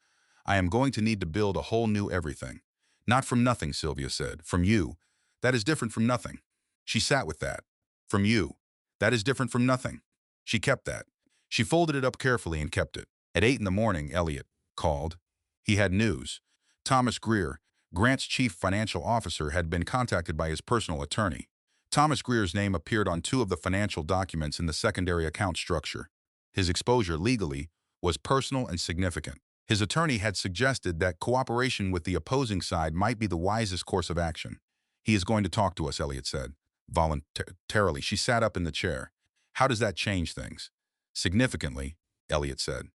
I am going to need to build a whole new everything. Not from nothing, Sylvia said. From you. That is different from nothing. She sat with that. From you. That is different from nothing. She kept that. She folded it up carefully and kept it. At 8 in the morning, Elliot called. He had news. Thomas Greer, Grant's chief financial officer, had been contacted by his personal attorney. Thomas Greer's name appeared on 2 of the financial documents in the secondary account structure. His exposure legally was personal and significant. His attorney had suggested that cooperation with the opposing side might be the wisest course of action. He is going to talk to us, Elliot said. Voluntarily, she sat up in the chair. How does that change things? Significantly, Elliot said.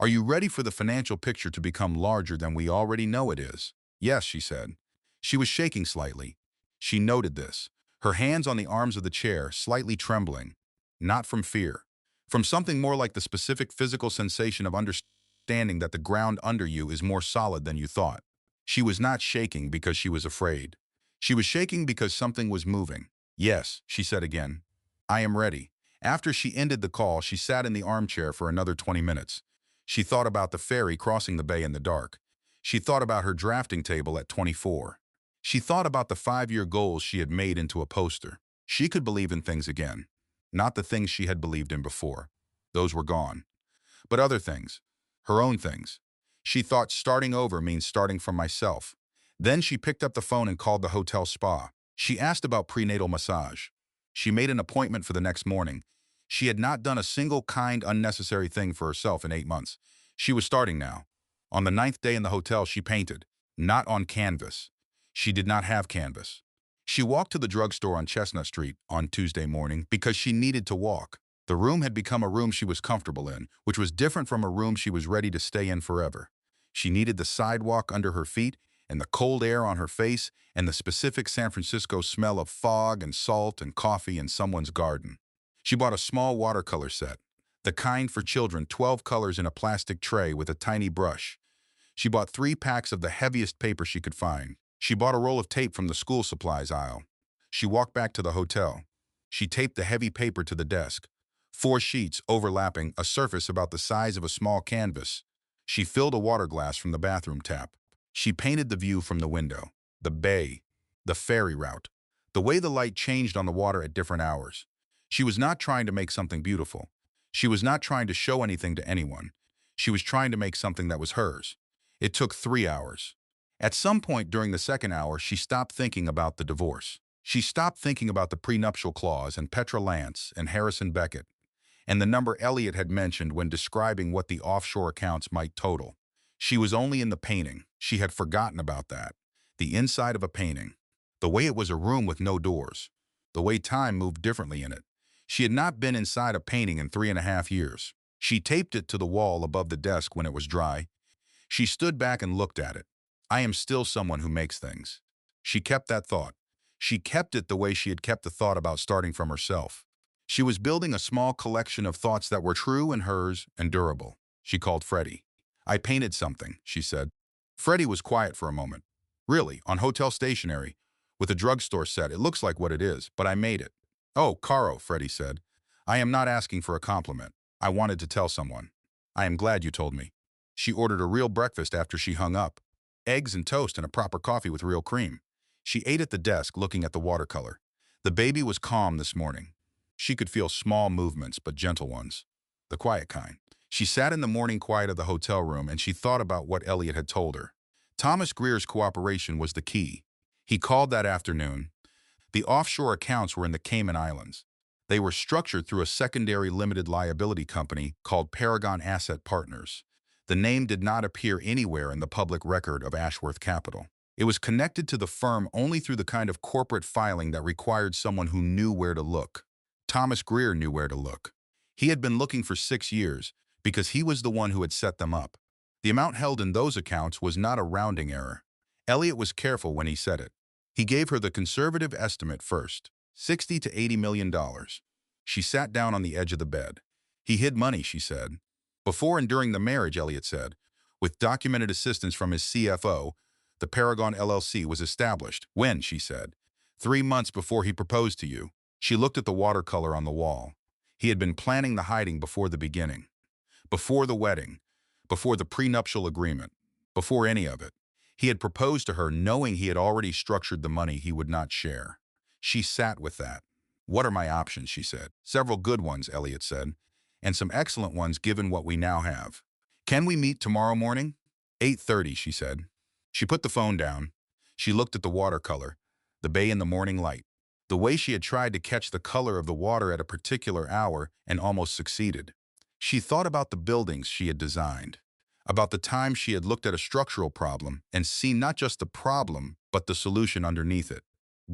Are you ready for the financial picture to become larger than we already know it is? Yes, she said. She was shaking slightly. She noted this, her hands on the arms of the chair slightly trembling, not from fear, from something more like the specific physical sensation of understanding that the ground under you is more solid than you thought. She was not shaking because she was afraid. She was shaking because something was moving. Yes, she said again. I am ready. After she ended the call, she sat in the armchair for another 20 minutes. She thought about the ferry crossing the bay in the dark. She thought about her drafting table at 24. She thought about the 5-year goals she had made into a poster. She could believe in things again. Not the things she had believed in before. Those were gone. But other things. Her own things. She thought starting over means starting from myself. Then she picked up the phone and called the hotel spa. She asked about prenatal massage. She made an appointment for the next morning. She had not done a single kind, unnecessary thing for herself in 8 months. She was starting now. On the 9th day in the hotel, she painted. Not on canvas. She did not have canvas. She walked to the drugstore on Chestnut Street on Tuesday morning because she needed to walk. The room had become a room she was comfortable in, which was different from a room she was ready to stay in forever. She needed the sidewalk under her feet and the cold air on her face and the specific San Francisco smell of fog and salt and coffee in someone's garden. She bought a small watercolor set, the kind for children, 12 colors in a plastic tray with a tiny brush. She bought 3 packs of the heaviest paper she could find. She bought a roll of tape from the school supplies aisle. She walked back to the hotel. She taped the heavy paper to the desk. 4 sheets overlapping, a surface about the size of a small canvas. She filled a water glass from the bathroom tap. She painted the view from the window, the bay, the ferry route, the way the light changed on the water at different hours. She was not trying to make something beautiful. She was not trying to show anything to anyone. She was trying to make something that was hers. It took 3 hours. At some point during the second hour, she stopped thinking about the divorce. She stopped thinking about the prenuptial clause and Petra Lance and Harrison Beckett, and the number Elliot had mentioned when describing what the offshore accounts might total. She was only in the painting. She had forgotten about that. The inside of a painting. The way it was a room with no doors. The way time moved differently in it. She had not been inside a painting in 3.5 years. She taped it to the wall above the desk when it was dry. She stood back and looked at it. I am still someone who makes things. She kept that thought. She kept it the way she had kept the thought about starting from herself. She was building a small collection of thoughts that were true and hers and durable. She called Freddie. I painted something, she said. Freddie was quiet for a moment. Really, on hotel stationery, with a drugstore set, it looks like what it is, but I made it. Oh, Caro, Freddie said. I am not asking for a compliment. I wanted to tell someone. I am glad you told me. She ordered a real breakfast after she hung up. Eggs and toast and a proper coffee with real cream. She ate at the desk, looking at the watercolor. The baby was calm this morning. She could feel small movements, but gentle ones. The quiet kind. She sat in the morning quiet of the hotel room and she thought about what Elliot had told her. Thomas Greer's cooperation was the key. He called that afternoon. The offshore accounts were in the Cayman Islands. They were structured through a secondary limited liability company called Paragon Asset Partners. The name did not appear anywhere in the public record of Ashworth Capital. It was connected to the firm only through the kind of corporate filing that required someone who knew where to look. Thomas Greer knew where to look. He had been looking for 6 years because he was the one who had set them up. The amount held in those accounts was not a rounding error. Elliot was careful when he said it. He gave her the conservative estimate first, $60 to $80 million. She sat down on the edge of the bed. He hid money, she said. Before and during the marriage, Elliot said, with documented assistance from his CFO, the Paragon LLC was established. When, she said. 3 months before he proposed to you. She looked at the watercolor on the wall. He had been planning the hiding before the beginning. Before the wedding. Before the prenuptial agreement. Before any of it. He had proposed to her knowing he had already structured the money he would not share. She sat with that. What are my options, she said. Several good ones, Elliot said, and some excellent ones given what we now have. Can we meet tomorrow morning? 8:30, she said. She put the phone down. She looked at the watercolor, the bay in the morning light, the way she had tried to catch the color of the water at a particular hour and almost succeeded. She thought about the buildings she had designed, about the time she had looked at a structural problem and seen not just the problem, but the solution underneath it.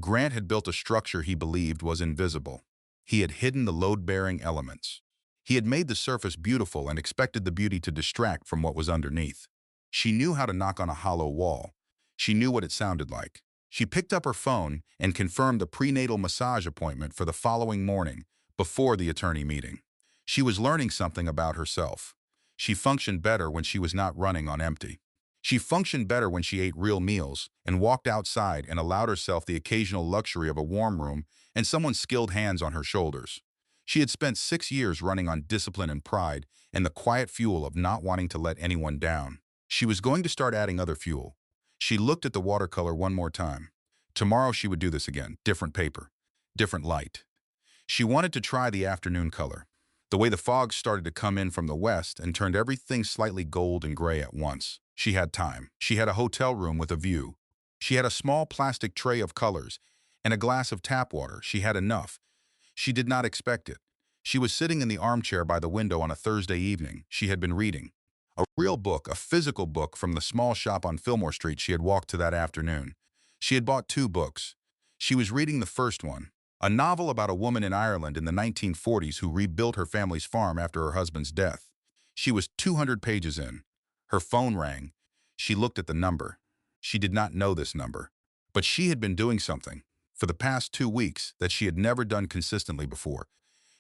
Grant had built a structure he believed was invisible. He had hidden the load-bearing elements. He had made the surface beautiful and expected the beauty to distract from what was underneath. She knew how to knock on a hollow wall. She knew what it sounded like. She picked up her phone and confirmed the prenatal massage appointment for the following morning before the attorney meeting. She was learning something about herself. She functioned better when she was not running on empty. She functioned better when she ate real meals and walked outside and allowed herself the occasional luxury of a warm room and someone's skilled hands on her shoulders. She had spent 6 years running on discipline and pride and the quiet fuel of not wanting to let anyone down. She was going to start adding other fuel. She looked at the watercolor one more time. Tomorrow she would do this again, different paper, different light. She wanted to try the afternoon color, the way the fog started to come in from the west and turned everything slightly gold and gray at once. She had time. She had a hotel room with a view. She had a small plastic tray of colors and a glass of tap water. She had enough. She did not expect it. She was sitting in the armchair by the window on a Thursday evening. She had been reading. A real book, a physical book from the small shop on Fillmore Street she had walked to that afternoon. She had bought 2 books. She was reading the first one, a novel about a woman in Ireland in the 1940s who rebuilt her family's farm after her husband's death. She was 200 pages in. Her phone rang. She looked at the number. She did not know this number, but she had been doing something for the past 2 weeks that she had never done consistently before.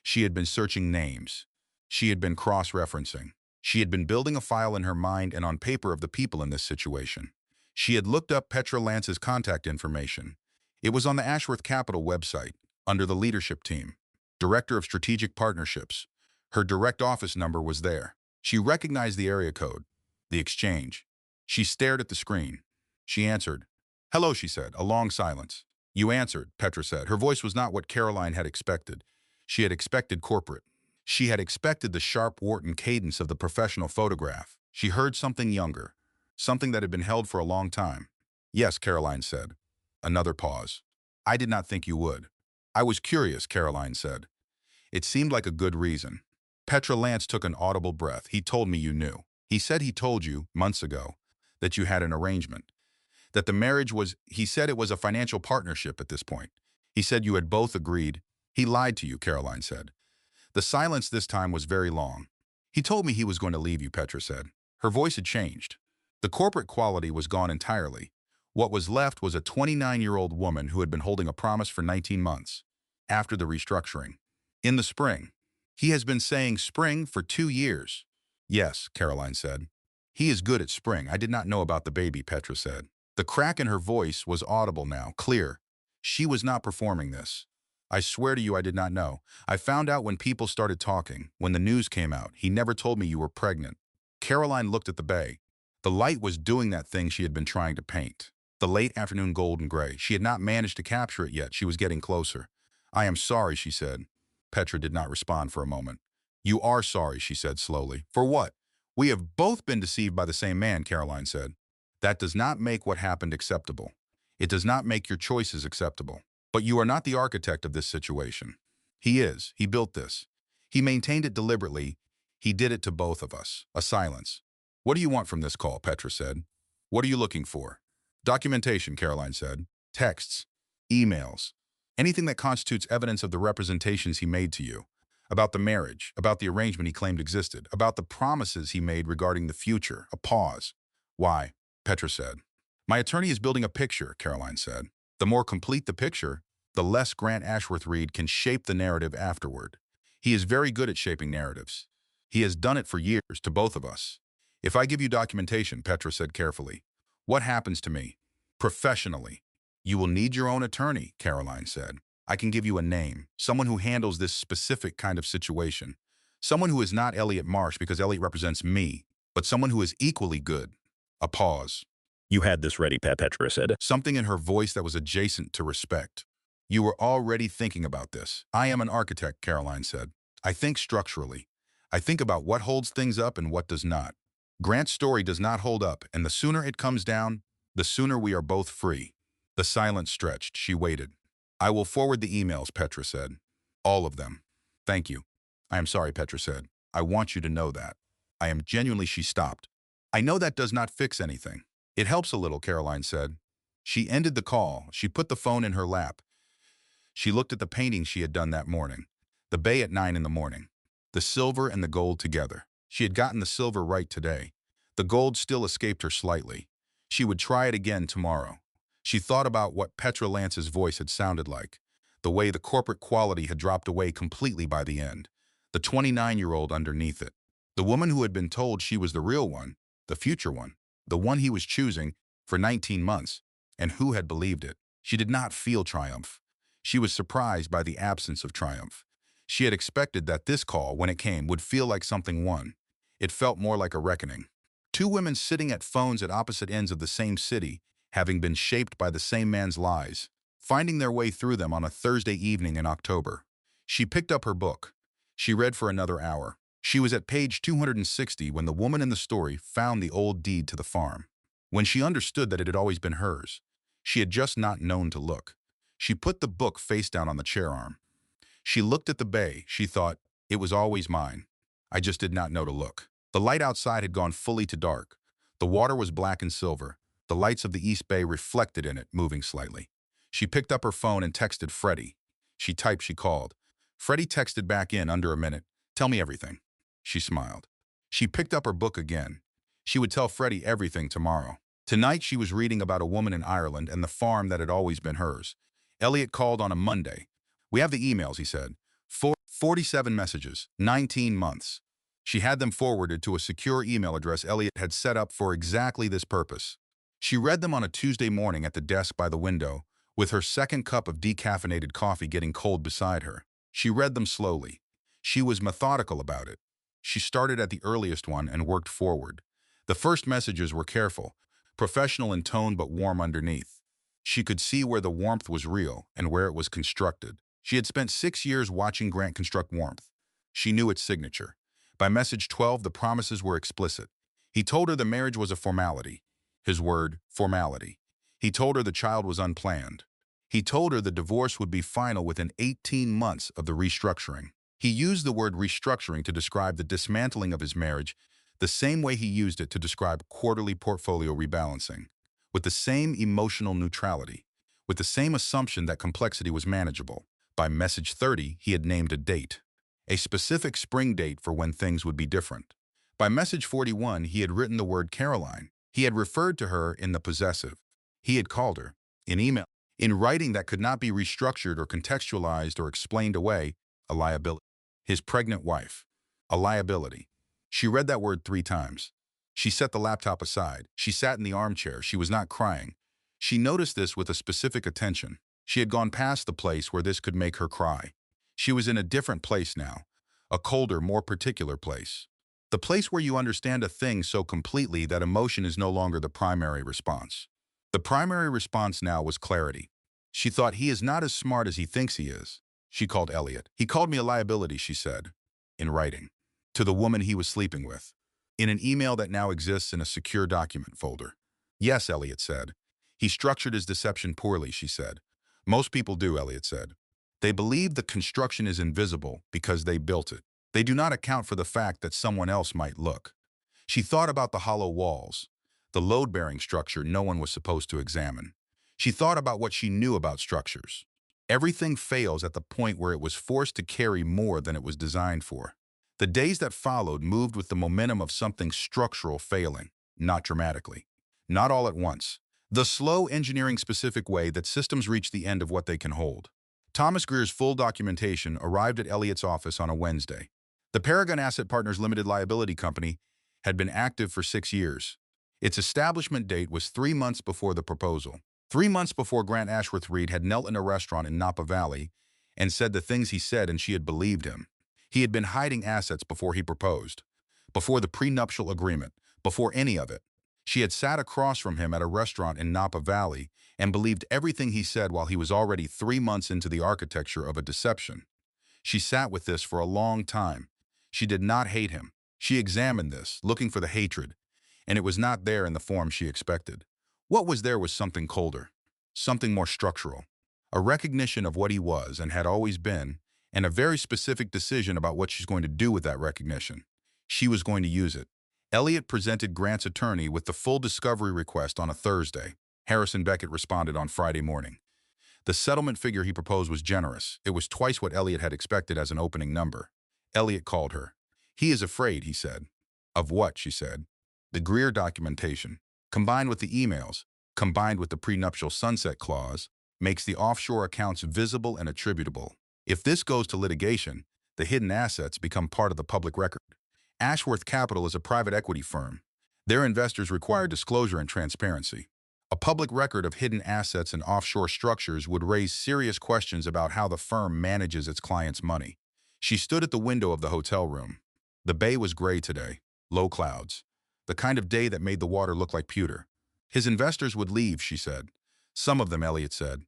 She had been searching names. She had been cross-referencing. She had been building a file in her mind and on paper of the people in this situation. She had looked up Petra Lance's contact information. It was on the Ashworth Capital website, under the leadership team, Director of Strategic Partnerships. Her direct office number was there. She recognized the area code, the exchange. She stared at the screen. She answered. "Hello," she said, a long silence. "You answered," Petra said. Her voice was not what Caroline had expected. She had expected corporate. She had expected the sharp Wharton cadence of the professional photograph. She heard something younger, something that had been held for a long time. "Yes," Caroline said. Another pause. "I did not think you would." "I was curious," Caroline said. "It seemed like a good reason." Petra Lance took an audible breath. "He told me you knew. He said he told you, months ago, that you had an arrangement. That the marriage was, he said it was a financial partnership at this point. He said you had both agreed." "He lied to you," Caroline said. The silence this time was very long. "He told me he was going to leave you," Petra said. Her voice had changed. The corporate quality was gone entirely. What was left was a 29-year-old woman who had been holding a promise for 19 months. After the restructuring. In the spring. "He has been saying spring for 2 years. "Yes," Caroline said. "He is good at spring. I did not know about the baby," Petra said. The crack in her voice was audible now, clear. She was not performing this. "I swear to you I did not know. I found out when people started talking, when the news came out. He never told me you were pregnant." Caroline looked at the bay. The light was doing that thing she had been trying to paint. The late afternoon golden gray. She had not managed to capture it yet. She was getting closer. "I am sorry," she said. Petra did not respond for a moment. "You are sorry," she said slowly. "For what?" "We have both been deceived by the same man," Caroline said. "That does not make what happened acceptable. It does not make your choices acceptable. But you are not the architect of this situation. He is. He built this. He maintained it deliberately. He did it to both of us." A silence. "What do you want from this call?" Petra said. "What are you looking for?" "Documentation," Caroline said. "Texts. Emails. Anything that constitutes evidence of the representations he made to you. About the marriage, about the arrangement he claimed existed, about the promises he made regarding the future." A pause. "Why?" Petra said. "My attorney is building a picture," Caroline said. "The more complete the picture, the less Grant Ashworth Reed can shape the narrative afterward. He is very good at shaping narratives. He has done it for years to both of us." "If I give you documentation," Petra said carefully, "what happens to me? Professionally." "You will need your own attorney," Caroline said. "I can give you a name, someone who handles this specific kind of situation. Someone who is not Elliot Marsh because Elliot represents me, but someone who is equally good." A pause. "You had this ready," Petra said. Something in her voice that was adjacent to respect. "You were already thinking about this." "I am an architect," Caroline said. "I think structurally. I think about what holds things up and what does not. Grant's story does not hold up, and the sooner it comes down, the sooner we are both free." The silence stretched. She waited. "I will forward the emails," Petra said. "All of them." "Thank you." "I am sorry," Petra said. "I want you to know that. I am genuinely—" She stopped. "I know that does not fix anything." "It helps a little," Caroline said. She ended the call. She put the phone in her lap. She looked at the painting she had done that morning. The bay at 9 in the morning. The silver and the gold together. She had gotten the silver right today. The gold still escaped her slightly. She would try it again tomorrow. She thought about what Petra Lance's voice had sounded like, the way the corporate quality had dropped away completely by the end, the 29-year-old underneath it, the woman who had been told she was the real one, the future one, the one he was choosing for 19 months, and who had believed it. She did not feel triumph. She was surprised by the absence of triumph. She had expected that this call, when it came, would feel like something won. It felt more like a reckoning. Two women sitting at phones at opposite ends of the same city, having been shaped by the same man's lies, finding their way through them on a Thursday evening in October. She picked up her book. She read for another hour. She was at page 260 when the woman in the story found the old deed to the farm. When she understood that it had always been hers, she had just not known to look. She put the book face down on the chair arm. She looked at the bay. She thought, it was always mine. I just did not know to look. The light outside had gone fully to dark. The water was black and silver. The lights of the East Bay reflected in it, moving slightly. She picked up her phone and texted Freddie. She typed, she called. Freddie texted back in under a minute. Tell me everything. She smiled. She picked up her book again. She would tell Freddie everything tomorrow. Tonight she was reading about a woman in Ireland and the farm that had always been hers. Elliot called on a Monday. We have the emails, he said. 47 messages, 19 months. She had them forwarded to a secure email address Elliot had set up for exactly this purpose. She read them on a Tuesday morning at the desk by the window, with her second cup of decaffeinated coffee getting cold beside her. She read them slowly. She was methodical about it. She started at the earliest one and worked forward. The first messages were careful, professional in tone but warm underneath. She could see where the warmth was real and where it was constructed. She had spent 6 years watching Grant construct warmth. She knew its signature. By message 12, the promises were explicit. He told her the marriage was a formality. His word, formality. He told her the child was unplanned. He told her the divorce would be final within 18 months of the restructuring. He used the word restructuring to describe the dismantling of his marriage the same way he used it to describe quarterly portfolio rebalancing, with the same emotional neutrality, with the same assumption that complexity was manageable. By message 30, he had named a date, a specific spring date for when things would be different. By message 41, he had written the word Caroline. He had referred to her in the possessive. He had called her, in email, in writing that could not be restructured or contextualized or explained away, a liability. His pregnant wife, a liability. She read that word 3 times. She set the laptop aside. She sat in the armchair. She was not crying. She noticed this with a specific attention. She had gone past the place where this could make her cry. She was in a different place now, a colder, more particular place. The place where you understand a thing so completely that emotion is no longer the primary response. The primary response now was clarity. She thought, he is not as smart as he thinks he is. She called Elliot. He called me a liability, she said, in writing, to the woman he was sleeping with, in an email that now exists in a secure document folder. Yes, Elliot said. He structured his deception poorly, she said. Most people do, Elliot said. They believe the construction is invisible because they built it. They do not account for the fact that someone else might look. She thought about the hollow walls, the load-bearing structure no one was supposed to examine. She thought about what she knew about structures. Everything fails at the point where it was forced to carry more than it was designed for. The days that followed moved with the momentum of something structural failing, not dramatically, not all at once. The slow engineering-specific way that systems reach the end of what they can hold. Thomas Greer's full documentation arrived at Elliot's office on a Wednesday. The Paragon Asset Partners Limited Liability Company had been active for 6 years. Its establishment date was 3 months before the proposal. 3 months before Grant Ashworth Reed had knelt in a restaurant in Napa Valley and said the things he said, and she had believed him. He had been hiding assets before he proposed, before the prenuptial agreement, before any of it. She had sat across from him at a restaurant in Napa Valley and believed everything he said while he was already 3 months into the architecture of a deception. She sat with this for a long time. She did not hate him. She examined this, looking for the hatred, and it was not there in the form she expected. What was there was something colder, something more structural, a recognition of what he was and had always been, and a very specific decision about what she's going to do with that recognition. She was going to use it. Elliot presented Grant's attorney with the full discovery request on a Thursday. Harrison Beckett responded on Friday morning. The settlement figure he proposed was generous. It was twice what Elliot had expected as an opening number. Elliot called her. He is afraid, he said. Of what, she said. The Greer documentation, combined with the emails, combined with the prenuptial sunset clause, makes the offshore accounts visible and attributable. If this goes to litigation, the hidden assets become part of the public record. Ashworth Capital is a private equity firm. Their investors require disclosure and transparency. A public record of hidden assets and offshore structures would raise serious questions about how the firm manages its clients' money. She stood at the window of the hotel room. The bay was gray today, low clouds, the kind of day that made the water look like pewter. His investors would leave, she said. Some of them, Elliot said.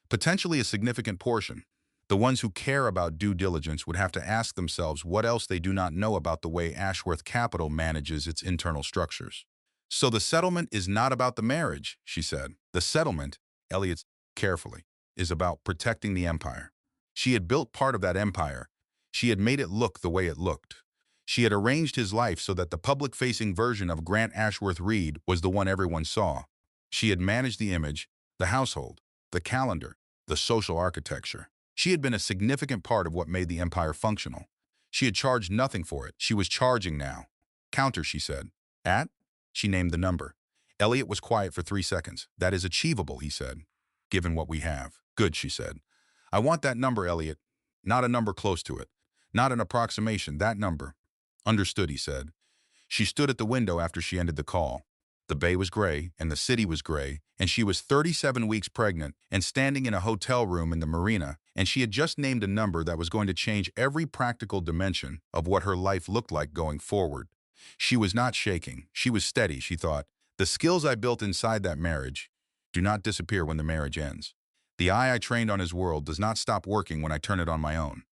Potentially a significant portion. The ones who care about due diligence would have to ask themselves what else they do not know about the way Ashworth Capital manages its internal structures. So the settlement is not about the marriage, she said. The settlement, Elliot said carefully, is about protecting the empire. She had built part of that empire. She had made it look the way it looked. She had arranged his life so that the public-facing version of Grant Ashworth Reed was the one everyone saw. She had managed the image, the household, the calendar, the social architecture. She had been a significant part of what made the empire functional. She had charged nothing for it. She was charging now. Counter, she said. At? She named the number. Elliot was quiet for 3 seconds. That is achievable, he said, given what we have. Good, she said. I want that number, Elliot. Not a number close to it. Not an approximation, that number. Understood, he said. She stood at the window after she ended the call. The bay was gray, and the city was gray, and she was 37 weeks pregnant and standing in a hotel room in the marina, and she had just named a number that was going to change every practical dimension of what her life looked like going forward. She was not shaking. She was steady, she thought. The skills I built inside that marriage do not disappear when the marriage ends. The eye I trained on his world does not stop working when I turn it on my own.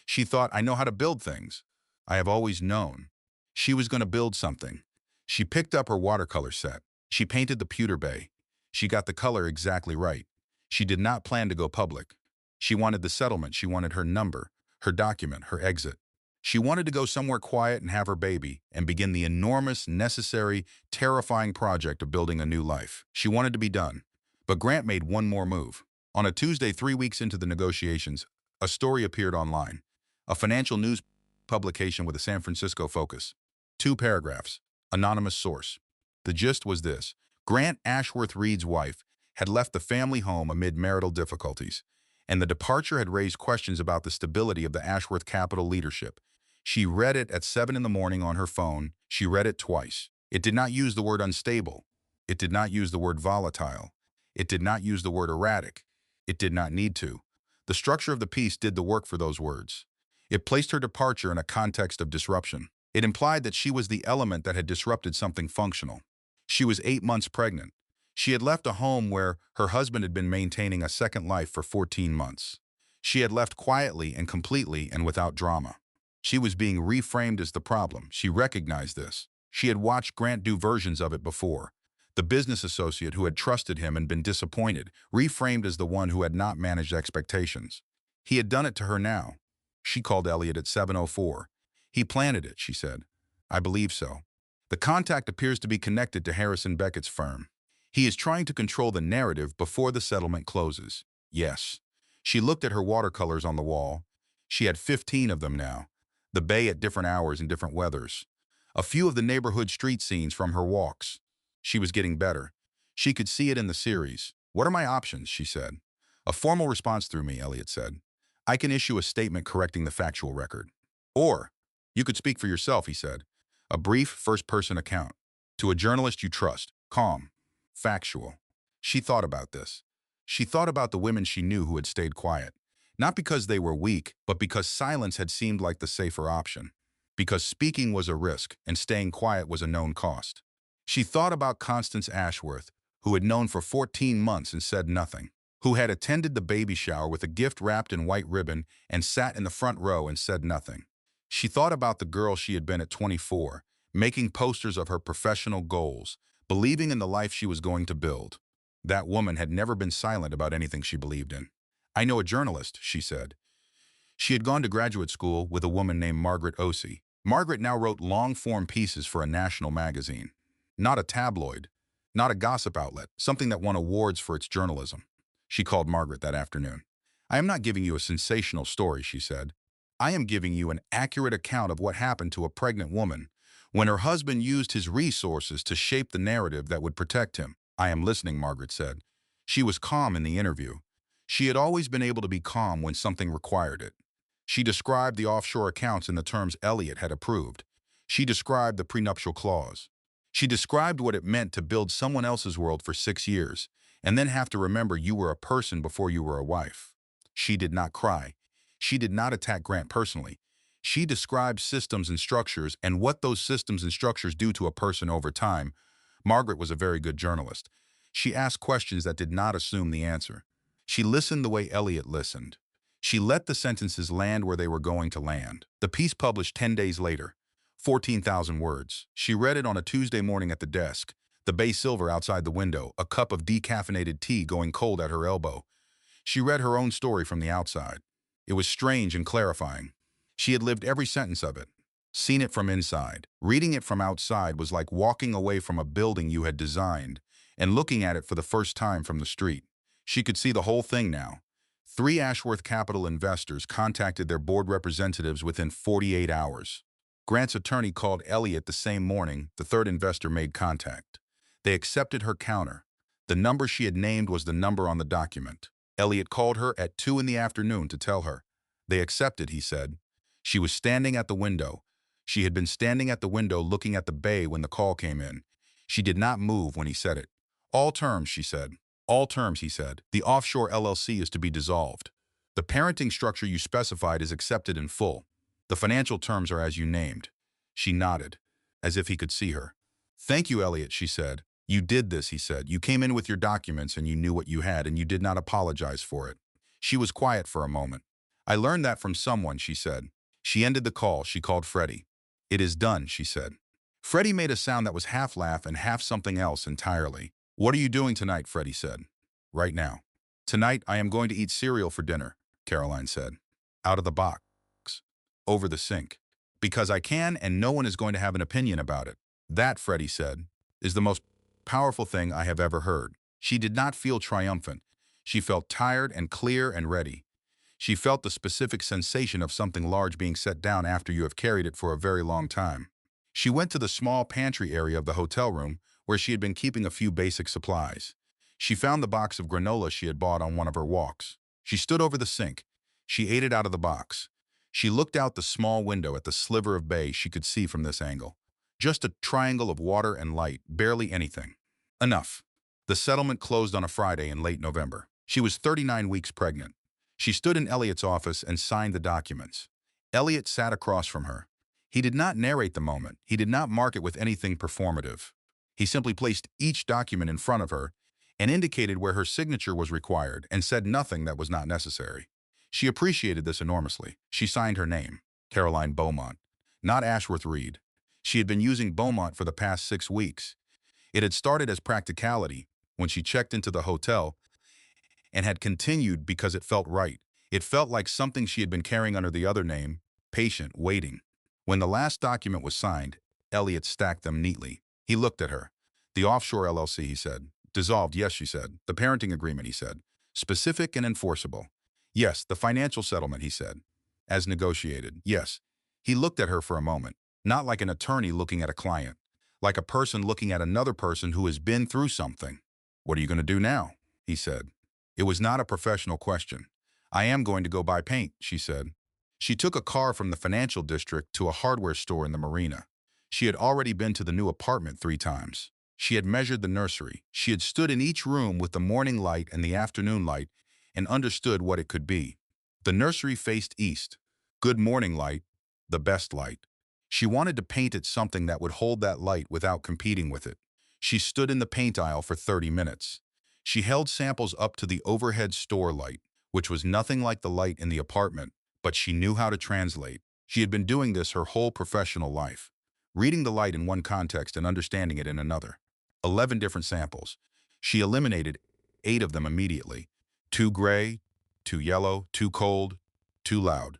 She thought, I know how to build things. I have always known. She was going to build something. She picked up her watercolor set. She painted the pewter bay. She got the color exactly right. She did not plan to go public. She wanted the settlement. She wanted her number, her document, her exit. She wanted to go somewhere quiet and have her baby and begin the enormous, necessary, terrifying project of building a new life. She wanted to be done. But Grant made one more move. On a Tuesday, 3 weeks into the negotiations, a story appeared online. A financial news publication with a San Francisco focus. 2 paragraphs. Anonymous source. The gist was this. Grant Ashworth Reed's wife had left the family home amid marital difficulties, and the departure had raised questions about the stability of the Ashworth Capital leadership. She read it at 7 in the morning on her phone. She read it twice. It did not use the word unstable. It did not use the word volatile. It did not use the word erratic. It did not need to. The structure of the piece did the work for those words. It placed her departure in a context of disruption. It implied that she was the element that had disrupted something functional. She was 8 months pregnant. She had left a home where her husband had been maintaining a second life for 14 months. She had left quietly and completely and without drama. She was being reframed as the problem. She recognized this. She had watched Grant do versions of it before. The business associate who had trusted him and been disappointed, reframed as the one who had not managed expectations. He had done it to her now. She called Elliot at 7:04. He planted it, she said. I believe so. The contact appears to be connected to Harrison Beckett's firm. He is trying to control the narrative before the settlement closes. Yes. She looked at her watercolors on the wall. She had 15 of them now. The bay at different hours and different weathers. A few of the neighborhood street scenes from her walks. She was getting better. She could see it in the series. What are my options, she said. A formal response through me, Elliot said. I can issue a statement correcting the factual record. Or, you could speak for yourself, he said. A brief first-person account. To a journalist you trust. Calm. Factual. She thought about this. She thought about the women she knew who had stayed quiet. Not because they were weak, but because silence had seemed like the safer option. Because speaking was a risk and staying quiet was a known cost. She thought about Constance Ashworth, who had known for 14 months and said nothing, who had attended the baby shower with a gift wrapped in white ribbon and sat in the front row and said nothing. She thought about the girl she had been at 24, making posters of her professional goals, believing in the life she was going to build. That woman had never been silent about anything she believed in. I know a journalist, she said. She had gone to graduate school with a woman named Margaret Osey. Margaret now wrote long-form pieces for a national magazine. Not a tabloid, not a gossip outlet, something that won awards for its journalism. She called Margaret that afternoon. I am not giving you a sensational story, she said. I am giving you an accurate account of what happened to a pregnant woman when her husband used his resources to shape the narrative that would protect him. I am listening, Margaret said. She was calm in the interview. She had always been able to be calm when something required it. She described the offshore accounts in the terms Elliot had approved. She described the prenuptial clause. She described what it meant to build someone else's world for 6 years, and then have to remember you were a person before you were a wife. She did not cry. She did not attack Grant personally. She described systems and structures and what those systems and structures do to a person over time. Margaret was a very good journalist. She asked questions that did not assume the answer. She listened the way Elliot listened. She let the sentences land where they were going to land. The piece published 10 days later, 14,000 words. She read it on a Tuesday morning at the desk, the bay silver outside the window, a cup of decaffeinated tea going cold at her elbow. She read her own story from the outside. It was strange and clarifying. She had lived every sentence of it, seen it from inside. Reading it from outside was like walking away from a building you had designed and looking at it for the first time from the street. She could see the whole thing now. 3 Ashworth Capital investors contacted their board representatives within 48 hours. Grant's attorney called Elliot the same morning. The third investor made contact. They accepted her counter. The number she had named was the number on the document. Elliot called her at 2 in the afternoon to tell her. They accepted, he said. She was standing at the window. She had been standing at the window looking at the bay when the call came in. She did not move when he said it. All terms, she said. All terms, he said. The offshore LLC is to be dissolved. The parenting structure you specified is accepted in full. The financial terms are as you named. She nodded, as if he could see her. Thank you, Elliot, she said. You did this, he said. You came in with your documents and you knew what you had and you did not apologize for it. She was quiet for a moment. I learned that from someone, she said. She ended the call. She called Freddie. It is done, she said. Freddie made a sound that was half laugh and half something else entirely. What are you doing tonight, Freddie said. Right now. Tonight I am going to eat cereal for dinner, Caroline said. Out of the box. Over the sink. Because I can and no one is going to have an opinion about it. That, Freddie said, is the most powerful thing I have ever heard. She did not feel triumphant. She felt tired and clear and ready. She felt the specific sensation of something large being set down after you have carried it for a very long time. She went to the small pantry area of the hotel room where she had been keeping a few basic supplies. She found the box of granola she had bought on one of her walks. She stood over the sink. She ate it out of the box. She looked out the small window at the sliver of bay she could see from this angle. Just a triangle of water and light, barely anything. Enough. The settlement closed on a Friday in late November. She was 39 weeks pregnant. She stood in Elliot's office and signed the documents. Elliot sat across from her. He did not narrate the moment. He did not mark it with anything performative. He simply placed each document in front of her and indicated where her signature was required and said nothing that was not necessary. She appreciated this enormously. She signed her name, Caroline Beaumont, not Ashworth Reed. She had been using Beaumont for the past 6 weeks. It had started as practicality when she checked into the hotel and had continued because it felt right. It felt like something she had been carrying under the other name, patient, waiting. When the last document was signed, Elliot stacked them neatly. He looked at her. The offshore LLC, he said. Dissolved, yes, she said. The parenting agreement, he said. Specific and enforceable. Yes, the financial settlement, he said. As negotiated, yes. He looked at her for a moment, not like an attorney looking at a client, like a person looking at another person who has been through something. What are you going to do now? He said. It was not a professional question. I am going to go buy paint, she said. She took a car from the financial district to a hardware store in the marina. She had already been to the new apartment 3 times. She had measured the nursery. She had stood in each room with the morning light and the afternoon light and understood what it could be. The nursery faced east. Good morning light, the best light. She wanted to paint it something that would hold that light without competing with it. She stood in the paint aisle for 30 minutes. She held samples up to the overhead store light, which was nothing like the light in the apartment, but she knew how to translate. She had been doing this her whole professional life, reading the light in one context and understanding it in another. 11 different samples. She eliminated 8 of them immediately. Too gray, too yellow, too cold, too loud.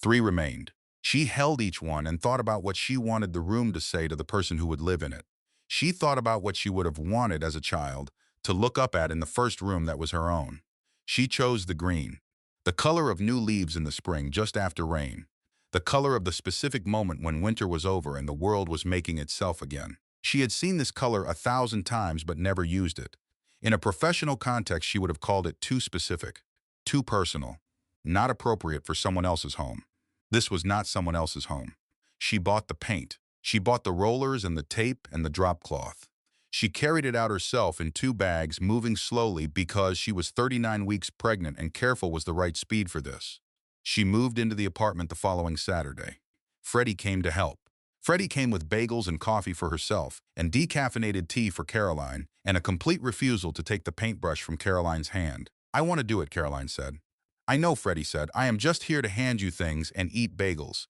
3 remained. She held each one and thought about what she wanted the room to say to the person who would live in it. She thought about what she would have wanted as a child to look up at in the first room that was her own. She chose the green, the color of new leaves in the spring just after rain, the color of the specific moment when winter was over and the world was making itself again. She had seen this color 1,000 times but never used it. In a professional context, she would have called it too specific, too personal, not appropriate for someone else's home. This was not someone else's home. She bought the paint. She bought the rollers and the tape and the drop cloth. She carried it out herself in 2 bags, moving slowly because she was 39 weeks pregnant and careful was the right speed for this. She moved into the apartment the following Saturday. Freddie came to help. Freddie came with bagels and coffee for herself, and decaffeinated tea for Caroline, and a complete refusal to take the paintbrush from Caroline's hand. "I want to do it," Caroline said. "I know," Freddie said. "I am just here to hand you things and eat bagels."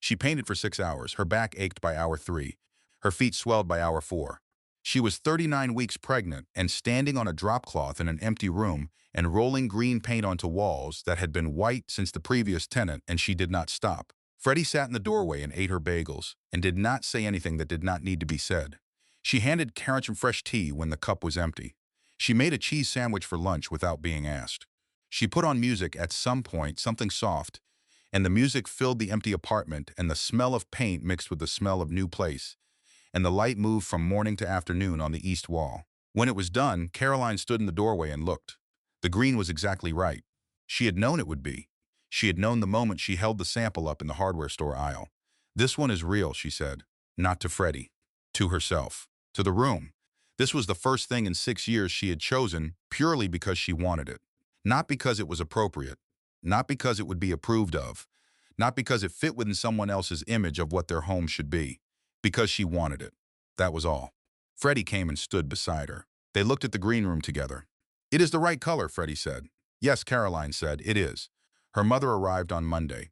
She painted for 6 hours. Her back ached by hour 3. Her feet swelled by hour 4. She was 39 weeks pregnant and standing on a drop cloth in an empty room and rolling green paint onto walls that had been white since the previous tenant, and she did not stop. Freddie sat in the doorway and ate her bagels and did not say anything that did not need to be said. She handed Karen some fresh tea when the cup was empty. She made a cheese sandwich for lunch without being asked. She put on music at some point, something soft, and the music filled the empty apartment, and the smell of paint mixed with the smell of new place, and the light moved from morning to afternoon on the east wall. When it was done, Caroline stood in the doorway and looked. The green was exactly right. She had known it would be. She had known the moment she held the sample up in the hardware store aisle. "This one is real," she said. Not to Freddie. To herself. To the room. This was the first thing in 6 years she had chosen purely because she wanted it. Not because it was appropriate. Not because it would be approved of. Not because it fit within someone else's image of what their home should be. Because she wanted it. That was all. Freddie came and stood beside her. They looked at the green room together. "It is the right color," Freddie said. "Yes," Caroline said, "it is." Her mother arrived on Monday.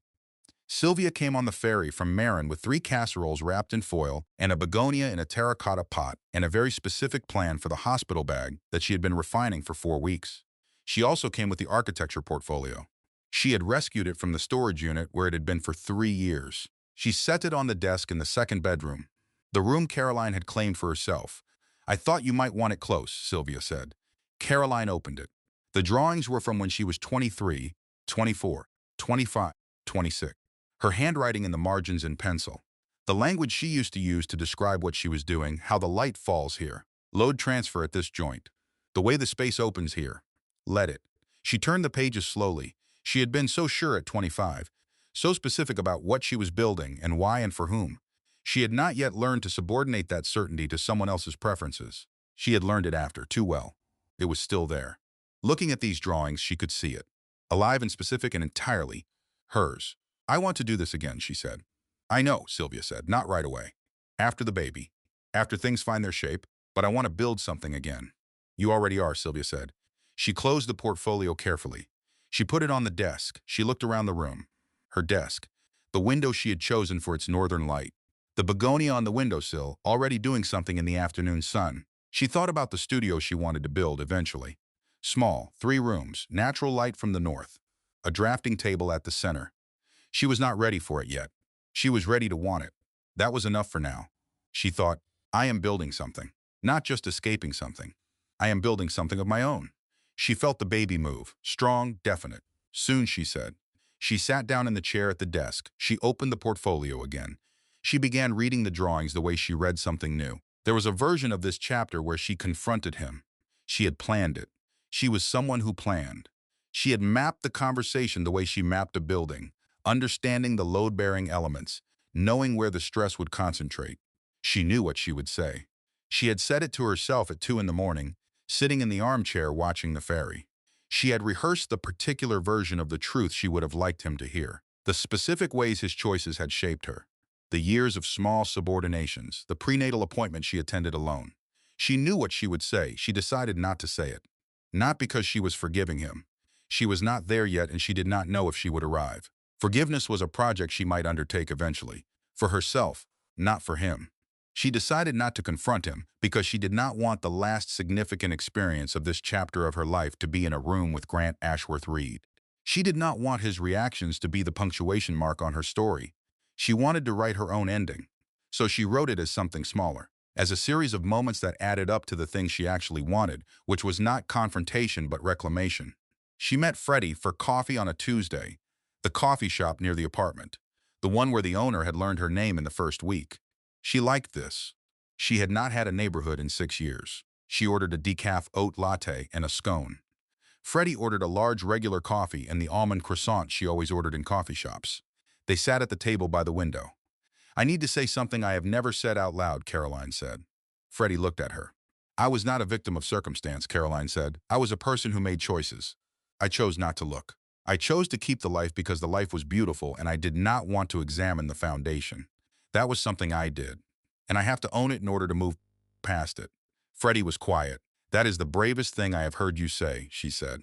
Sylvia came on the ferry from Marin with 3 casseroles wrapped in foil and a begonia in a terracotta pot and a very specific plan for the hospital bag that she had been refining for 4 weeks. She also came with the architecture portfolio. She had rescued it from the storage unit where it had been for 3 years. She set it on the desk in the 2nd bedroom, the room Caroline had claimed for herself. "I thought you might want it close," Sylvia said. Caroline opened it. The drawings were from when she was 23, 24, 25, 26. Her handwriting in the margins in pencil. The language she used to use to describe what she was doing, how the light falls here. Load transfer at this joint. The way the space opens here. Let it. She turned the pages slowly. She had been so sure at 25, so specific about what she was building and why and for whom. She had not yet learned to subordinate that certainty to someone else's preferences. She had learned it after, too well. It was still there. Looking at these drawings, she could see it. Alive and specific and entirely hers. "I want to do this again," she said. "I know," Sylvia said, "not right away. After the baby. After things find their shape. But I want to build something again." "You already are," Sylvia said. She closed the portfolio carefully. She put it on the desk. She looked around the room. Her desk. The window she had chosen for its northern light. The begonia on the windowsill, already doing something in the afternoon sun. She thought about the studio she wanted to build eventually. Small, 3 rooms, natural light from the north. A drafting table at the center. She was not ready for it yet. She was ready to want it. That was enough for now. She thought, "I am building something. Not just escaping something. I am building something of my own." She felt the baby move, strong, definite. "Soon," she said. She sat down in the chair at the desk. She opened the portfolio again. She began reading the drawings the way she read something new. There was a version of this chapter where she confronted him. She had planned it. She was someone who planned. She had mapped the conversation the way she mapped a building, understanding the load-bearing elements, knowing where the stress would concentrate. She knew what she would say. She had said it to herself at 2 in the morning, sitting in the armchair watching the ferry. She had rehearsed the particular version of the truth she would have liked him to hear. The specific ways his choices had shaped her. The years of small subordinations, the prenatal appointment she attended alone. She knew what she would say. She decided not to say it. Not because she was forgiving him. She was not there yet, and she did not know if she would arrive. Forgiveness was a project she might undertake eventually. For herself, not for him. She decided not to confront him because she did not want the last significant experience of this chapter of her life to be in a room with Grant Ashworth Reed. She did not want his reactions to be the punctuation mark on her story. She wanted to write her own ending. So she wrote it as something smaller, as a series of moments that added up to the thing she actually wanted, which was not confrontation but reclamation. She met Freddie for coffee on a Tuesday, the coffee shop near the apartment, the one where the owner had learned her name in the first week. She liked this. She had not had a neighborhood in 6 years. She ordered a decaf oat latte and a scone. Freddie ordered a large regular coffee and the almond croissant she always ordered in coffee shops. They sat at the table by the window. "I need to say something I have never said out loud," Caroline said. Freddie looked at her. "I was not a victim of circumstance," Caroline said. "I was a person who made choices. I chose not to look. I chose to keep the life because the life was beautiful and I did not want to examine the foundation. That was something I did. And I have to own it in order to move past it." Freddie was quiet. "That is the bravest thing I have heard you say," she said.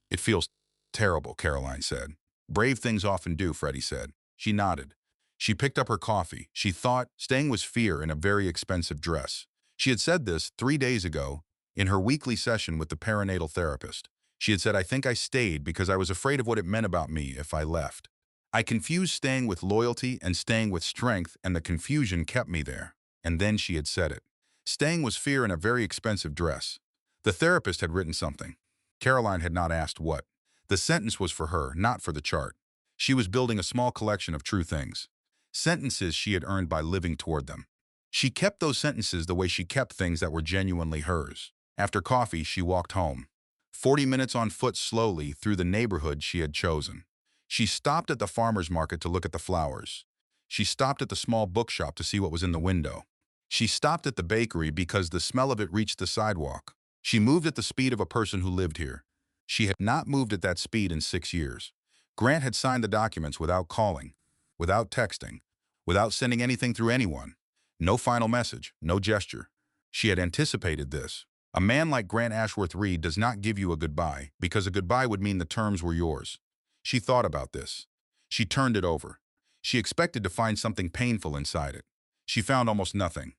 "It feels terrible," Caroline said. "Brave things often do," Freddie said. She nodded. She picked up her coffee. She thought staying was fear in a very expensive dress. She had said this 3 days ago in her weekly session with the perinatal therapist. She had said, "I think I stayed because I was afraid of what it meant about me if I left. I confused staying with loyalty and staying with strength, and the confusion kept me there." And then she had said it. Staying was fear in a very expensive dress. The therapist had written something. Caroline had not asked what. The sentence was for her, not for the chart. She was building a small collection of true things. Sentences she had earned by living toward them. She kept those sentences the way she kept things that were genuinely hers. After coffee, she walked home. 40 minutes on foot slowly through the neighborhood she had chosen. She stopped at the farmer's market to look at the flowers. She stopped at the small bookshop to see what was in the window. She stopped at the bakery because the smell of it reached the sidewalk. She moved at the speed of a person who lived here. She had not moved at that speed in 6 years. Grant had signed the documents without calling, without texting, without sending anything through anyone. No final message, no gesture. She had anticipated this. A man like Grant Ashworth Reed does not give you a goodbye because a goodbye would mean the terms were yours. She thought about this. She turned it over. She expected to find something painful inside it. She found almost nothing.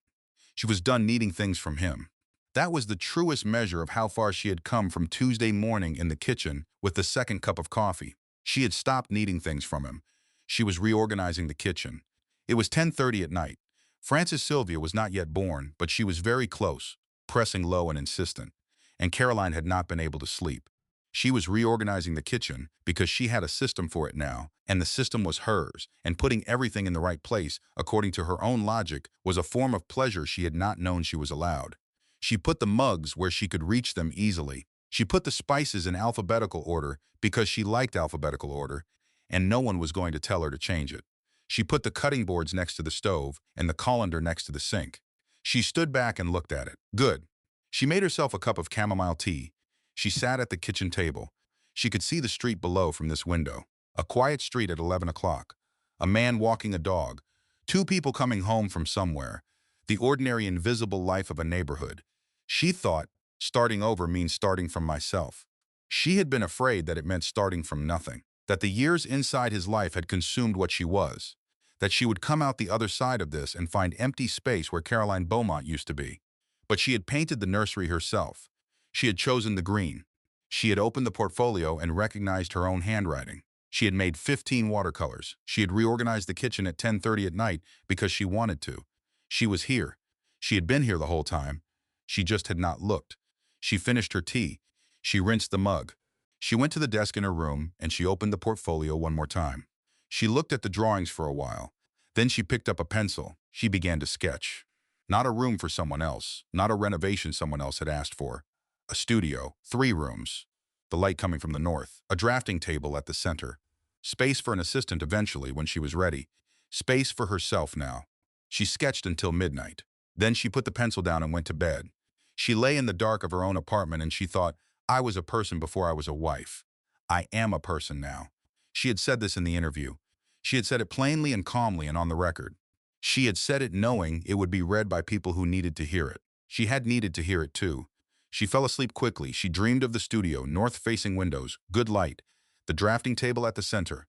She was done needing things from him. That was the truest measure of how far she had come from Tuesday morning in the kitchen with the second cup of coffee. She had stopped needing things from him. She was reorganizing the kitchen. It was 10:30 at night. Frances Sylvia was not yet born, but she was very close, pressing low and insistent. And Caroline had not been able to sleep. She was reorganizing the kitchen because she had a system for it now, and the system was hers, and putting everything in the right place, according to her own logic, was a form of pleasure she had not known she was allowed. She put the mugs where she could reach them easily. She put the spices in alphabetical order because she liked alphabetical order, and no one was going to tell her to change it. She put the cutting boards next to the stove and the colander next to the sink. She stood back and looked at it. Good. She made herself a cup of chamomile tea. She sat at the kitchen table. She could see the street below from this window. A quiet street at 11 o'clock. A man walking a dog. Two people coming home from somewhere. The ordinary invisible life of a neighborhood. She thought, starting over means starting from myself. She had been afraid that it meant starting from nothing. That the years inside his life had consumed what she was. That she would come out the other side of this and find empty space where Caroline Beaumont used to be. But she had painted the nursery herself. She had chosen the green. She had opened the portfolio and recognized her own handwriting. She had made 15 watercolors. She had reorganized the kitchen at 10:30 at night because she wanted to. She was here. She had been here the whole time. She just had not looked. She finished her tea. She rinsed the mug. She went to the desk in her room and she opened the portfolio one more time. She looked at the drawings for a while. Then she picked up a pencil. She began to sketch. Not a room for someone else. Not a renovation someone else had asked for. A studio, 3 rooms. The light coming from the north. A drafting table at the center. Space for an assistant eventually when she was ready. Space for herself now. She sketched until midnight. Then she put the pencil down and went to bed. She lay in the dark of her own apartment and she thought, I was a person before I was a wife. I am a person now. She had said this in the interview. She had said it plainly and calmly and on the record. She had said it knowing it would be read by people who needed to hear it. She had needed to hear it too. She fell asleep quickly. She dreamed of the studio, north-facing windows, good light, the drafting table at the center,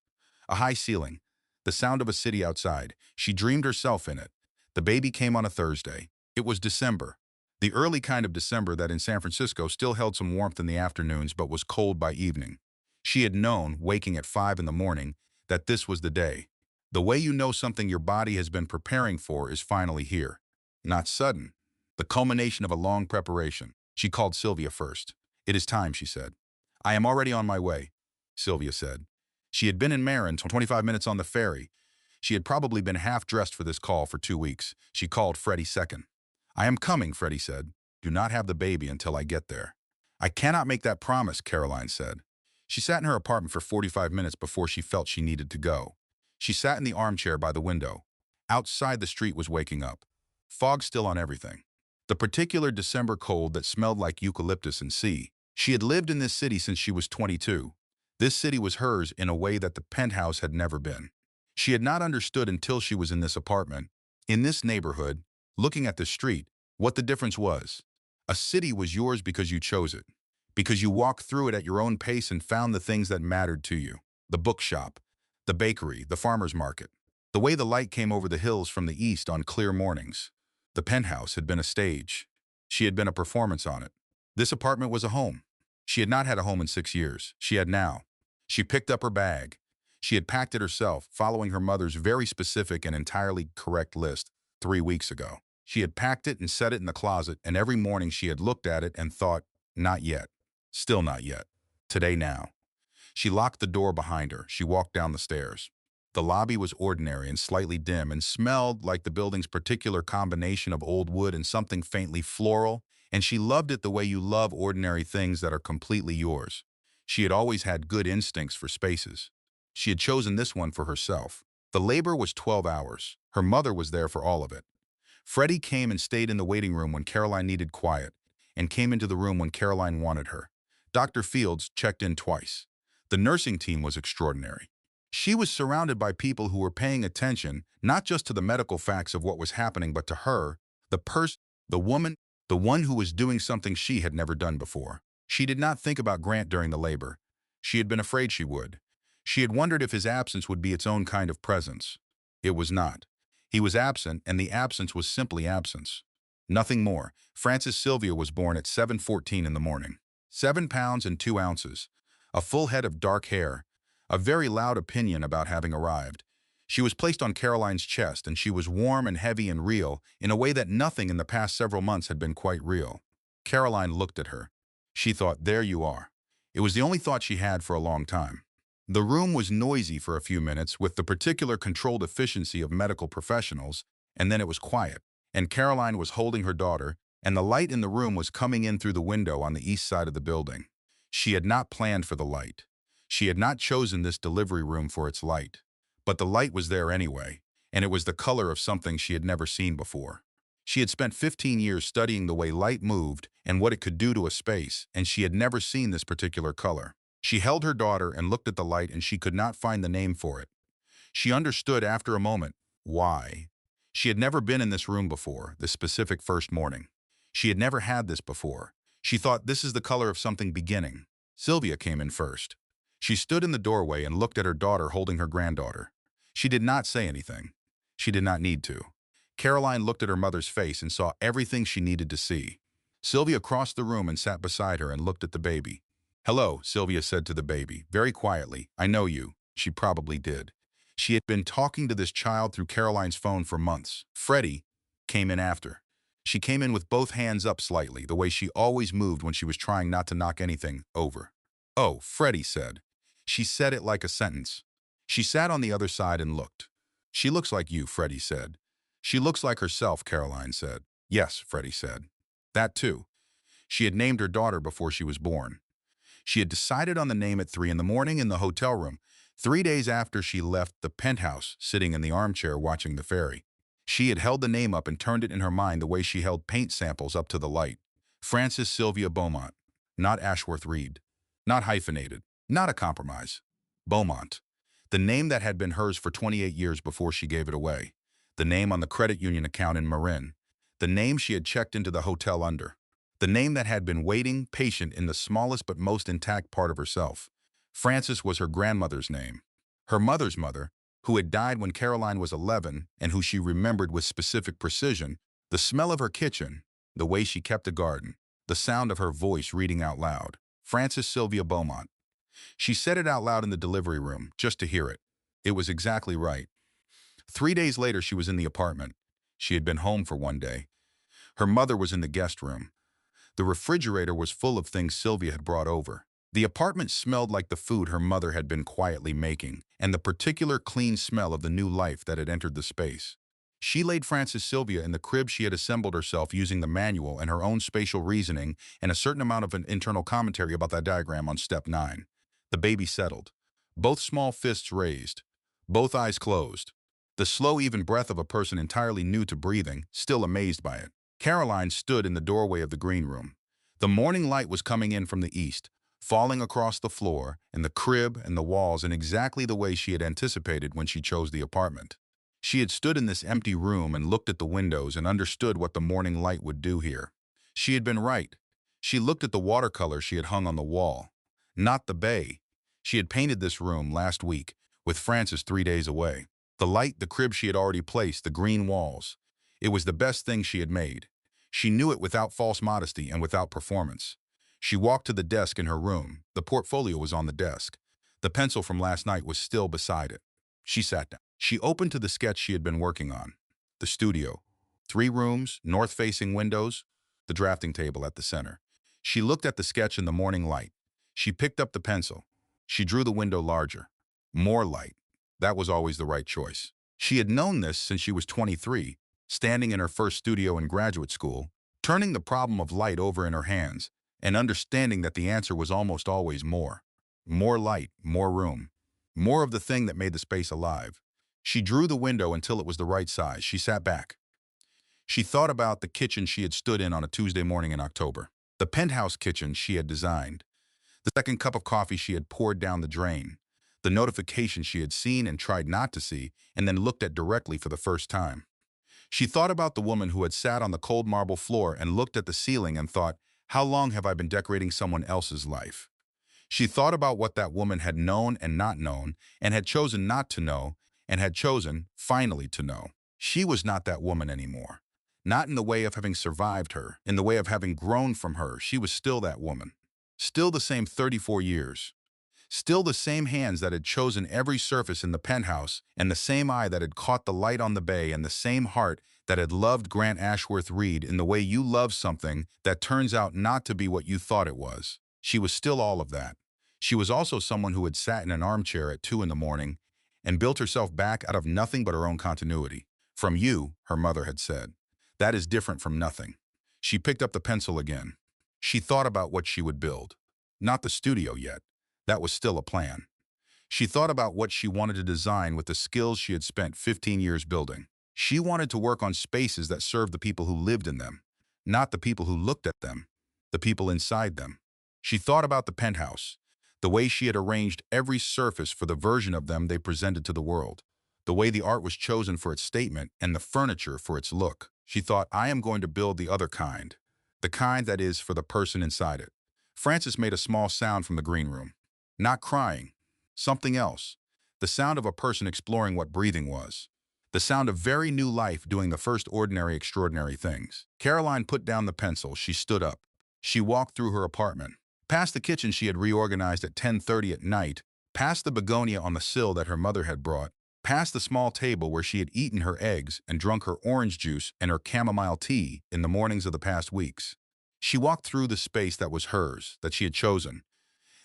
a high ceiling, the sound of a city outside. She dreamed herself in it. The baby came on a Thursday. It was December. The early kind of December that in San Francisco still held some warmth in the afternoons but was cold by evening. She had known, waking at 5 in the morning, that this was the day. The way you know something your body has been preparing for is finally here. Not sudden. The culmination of a long preparation. She called Sylvia first. It is time, she said. I am already on my way, Sylvia said. She had been in Marin 25 minutes on the ferry. She had probably been half dressed for this call for 2 weeks. She called Freddie second. I am coming, Freddie said. Do not have the baby until I get there. I cannot make that promise, Caroline said. She sat in her apartment for 45 minutes before she felt she needed to go. She sat in the armchair by the window. Outside, the street was waking up. Fog still on everything. The particular December cold that smelled like eucalyptus and sea. She had lived in this city since she was 22. This city was hers in a way that the penthouse had never been. She had not understood until she was in this apartment, in this neighborhood, looking at the street, what the difference was. A city was yours because you chose it, because you walked through it at your own pace and found the things that mattered to you. The bookshop, the bakery, the farmer's market, the way the light came over the hills from the east on clear mornings. The penthouse had been a stage. She had been a performance on it. This apartment was a home. She had not had a home in 6 years. She had now. She picked up her bag. She had packed it herself, following her mother's very specific and entirely correct list 3 weeks ago. She had packed it and set it in the closet, and every morning she had looked at it and thought, not yet. Still not yet. Today now. She locked the door behind her. She walked down the stairs. The lobby was ordinary and slightly dim and smelled like the building's particular combination of old wood and something faintly floral, and she loved it the way you love ordinary things that are completely yours. She had always had good instincts for spaces. She had chosen this one for herself. The labor was 12 hours. Her mother was there for all of it. Freddie came and stayed in the waiting room when Caroline needed quiet, and came into the room when Caroline wanted her. Dr. Fields checked in twice. The nursing team was extraordinary. She was surrounded by people who were paying attention, not just to the medical facts of what was happening, but to her, the person, the woman, the one who was doing something she had never done before. She did not think about Grant during the labor. She had been afraid she would. She had wondered if his absence would be its own kind of presence. It was not. He was absent, and the absence was simply absence. Nothing more. Frances Sylvia was born at 7:14 in the morning. 7 pounds and 2 ounces. A full head of dark hair. A very loud opinion about having arrived. She was placed on Caroline's chest, and she was warm and heavy and real in a way that nothing in the past several months had been quite real. Caroline looked at her. She thought, there you are. It was the only thought she had for a long time. The room was noisy for a few minutes with the particular controlled efficiency of medical professionals, and then it was quiet, and Caroline was holding her daughter, and the light in the room was coming in through the window on the east side of the building. She had not planned for the light. She had not chosen this delivery room for its light. But the light was there anyway, and it was the color of something she had never seen before. She had spent 15 years studying the way light moved and what it could do to a space, and she had never seen this particular color. She held her daughter and looked at the light, and she could not find the name for it. She understood after a moment why. She had never been in this room before, this specific first morning. She had never had this before. She thought, this is the color of something beginning. Sylvia came in first. She stood in the doorway and looked at her daughter holding her granddaughter. She did not say anything. She did not need to. Caroline looked at her mother's face and saw everything she needed to see. Sylvia crossed the room and sat beside her and looked at the baby. Hello, Sylvia said to the baby, very quietly. I know you. She probably did. She had been talking to this child through Caroline's phone for months. Freddie came in after. She came in with both hands up slightly, the way she always moved when she was trying not to knock anything over. Oh, Freddie said. She said it like a sentence. She sat on the other side and looked. She looks like you, Freddie said. She looks like herself, Caroline said. Yes, Freddie said. That too. She had named her daughter before she was born. She had decided on the name at 3 in the morning in the hotel room, 3 days after she left the penthouse, sitting in the armchair watching the ferry. She had held the name up and turned it in her mind the way she held paint samples up to the light. Frances Sylvia Beaumont. Not Ashworth Reed. Not hyphenated. Not a compromise. Beaumont. The name that had been hers for 28 years before she gave it away. The name on the credit union account in Marin. The name she had checked into the hotel under. The name that had been waiting, patient in the smallest but most intact part of herself. Frances was her grandmother's name. Her mother's mother, who had died when Caroline was 11 and who she remembered with specific precision, the smell of her kitchen, the way she kept a garden, the sound of her voice reading out loud. Frances Sylvia Beaumont. She said it out loud in the delivery room, just to hear it. It was exactly right. 3 days later, she was in the apartment. She had been home for 1 day. Her mother was in the guest room. The refrigerator was full of things Sylvia had brought over. The apartment smelled like the food her mother had been quietly making, and the particular clean smell of the new life that had entered the space. She laid Frances Sylvia in the crib she had assembled herself using the manual and her own spatial reasoning and a certain amount of an internal commentary about that diagram on step 9. The baby settled. Both small fists raised. Both eyes closed. The slow, even breath of a person entirely new to breathing, still amazed by it. Caroline stood in the doorway of the green room. The morning light was coming in from the east, falling across the floor and the crib and the walls in exactly the way she had anticipated when she chose the apartment. She had stood in this empty room and looked at the windows and understood what the morning light would do here. She had been right. She looked at the watercolor she had hung on the wall. Not the bay. She had painted this room last week, with Frances 3 days away. The light, the crib she had already placed, the green walls. It was the best thing she had made. She knew it without false modesty and without performance. She walked to the desk in her room. The portfolio was on the desk. The pencil from last night was still beside it. She sat down. She opened to the sketch she had been working on. The studio. 3 rooms, north-facing windows, the drafting table at the center. She looked at the sketch in the morning light. She picked up the pencil. She drew the window larger. More light. That was always the right choice. She had known this since she was 23, standing in her first studio in graduate school, turning the problem of light over in her hands, and understanding that the answer was almost always more. More light, more room. More of the thing that made the space alive. She drew the window until it was the right size. She sat back. She thought about the kitchen she had stood in on a Tuesday morning in October. The penthouse kitchen she had designed. The second cup of coffee she had poured down the drain. The notification she had seen and tried not to see, and then looked at directly for the first time. She thought about the woman who had sat on the cold marble floor and looked at the ceiling and thought, how long have I been decorating someone else's life? She thought about what that woman had known and not known, and had chosen not to know, and had chosen, finally, to know. She was not that woman anymore. Not in the way of having survived her, in the way of having grown from her. She was still that woman. Still the same 34 years. Still the same hands that had chosen every surface in the penthouse, and the same eye that had caught the light on the bay, and the same heart that had loved Grant Ashworth Reed in the way you love something that turns out not to be what you thought it was. She was still all of that. She was also someone who had sat in an armchair at 2 in the morning and built herself back out of nothing but her own continuity. From you, her mother had said. That is different from nothing. She picked up the pencil again. She thought about what she would build. Not the studio yet. That was still a plan. She thought about what she wanted to design with the skills she had spent 15 years building. She wanted to work on spaces that served the people who lived in them, not the people who looked at them, the people inside them. She thought about the penthouse, the way she had arranged every surface for the version of them they presented to the world, the way the art was chosen for its statement and the furniture for its look. She thought, I am going to build the other kind, the kind that is for the person inside it. Frances made a small sound from the green room. Not crying. Something else. The sound of a person exploring what breathing was. The sound of very new life doing the first ordinary, extraordinary things. Caroline put down the pencil. She stood up. She walked through her apartment. Past the kitchen she had reorganized at 10:30 at night. Past the begonia on the sill that her mother had brought. Past the small table where she had eaten her eggs and drunk her orange juice and her chamomile tea in the mornings of the past weeks. She walked through the space that was hers, that she had chosen,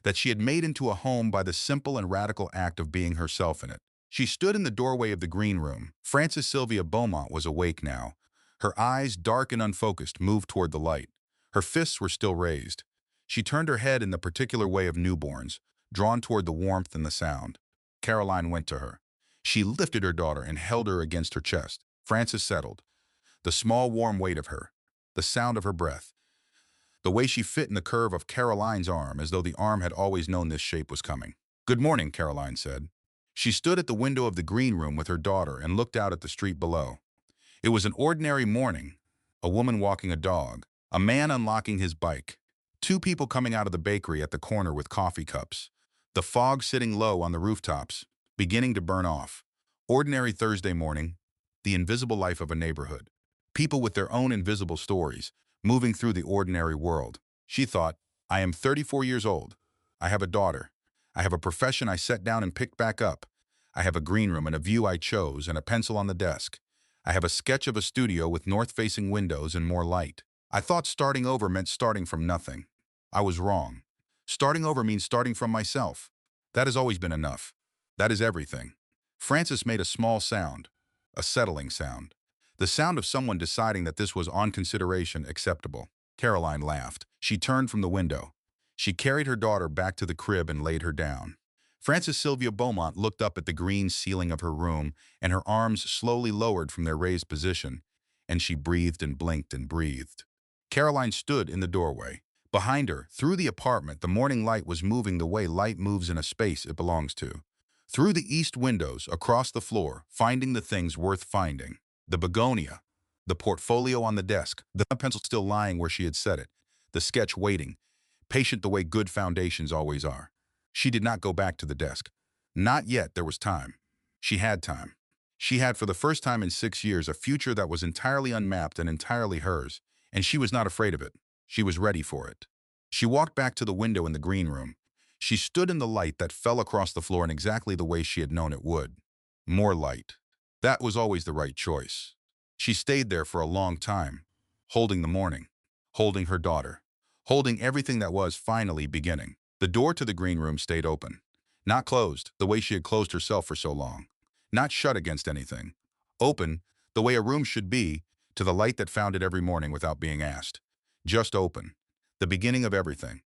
that she had made into a home by the simple and radical act of being herself in it. She stood in the doorway of the green room. Frances Sylvia Beaumont was awake now. Her eyes, dark and unfocused, moved toward the light. Her fists were still raised. She turned her head in the particular way of newborns, drawn toward the warmth and the sound. Caroline went to her. She lifted her daughter and held her against her chest. Frances settled. The small, warm weight of her, the sound of her breath, the way she fit in the curve of Caroline's arm as though the arm had always known this shape was coming. Good morning, Caroline said. She stood at the window of the green room with her daughter and looked out at the street below. It was an ordinary morning. A woman walking a dog, a man unlocking his bike, 2 people coming out of the bakery at the corner with coffee cups, the fog sitting low on the rooftops, beginning to burn off. Ordinary Thursday morning, the invisible life of a neighborhood. People with their own invisible stories, moving through the ordinary world. She thought, I am 34 years old. I have a daughter. I have a profession I set down and picked back up. I have a green room and a view I chose and a pencil on the desk. I have a sketch of a studio with north-facing windows and more light. I thought starting over meant starting from nothing. I was wrong. Starting over means starting from myself. That has always been enough. That is everything. Frances made a small sound, a settling sound. The sound of someone deciding that this was on consideration acceptable. Caroline laughed. She turned from the window. She carried her daughter back to the crib and laid her down. Frances Sylvia Beaumont looked up at the green ceiling of her room, and her arms slowly lowered from their raised position, and she breathed and blinked and breathed. Caroline stood in the doorway. Behind her, through the apartment, the morning light was moving the way light moves in a space it belongs to. Through the east windows, across the floor, finding the things worth finding. The begonia, the portfolio on the desk, the pencil still lying where she had set it, the sketch waiting, patient the way good foundations always are. She did not go back to the desk. Not yet. There was time. She had time. She had, for the first time in 6 years, a future that was entirely unmapped and entirely hers, and she was not afraid of it. She was ready for it. She walked back to the window in the green room. She stood in the light that fell across the floor in exactly the way she had known it would. More light. That was always the right choice. She stayed there for a long time, holding the morning, holding her daughter, holding everything that was finally beginning. The door to the green room stayed open. Not closed, the way she had closed herself for so long. Not shut against anything. Open, the way a room should be, to the light that found it every morning without being asked. Just open. The beginning of everything.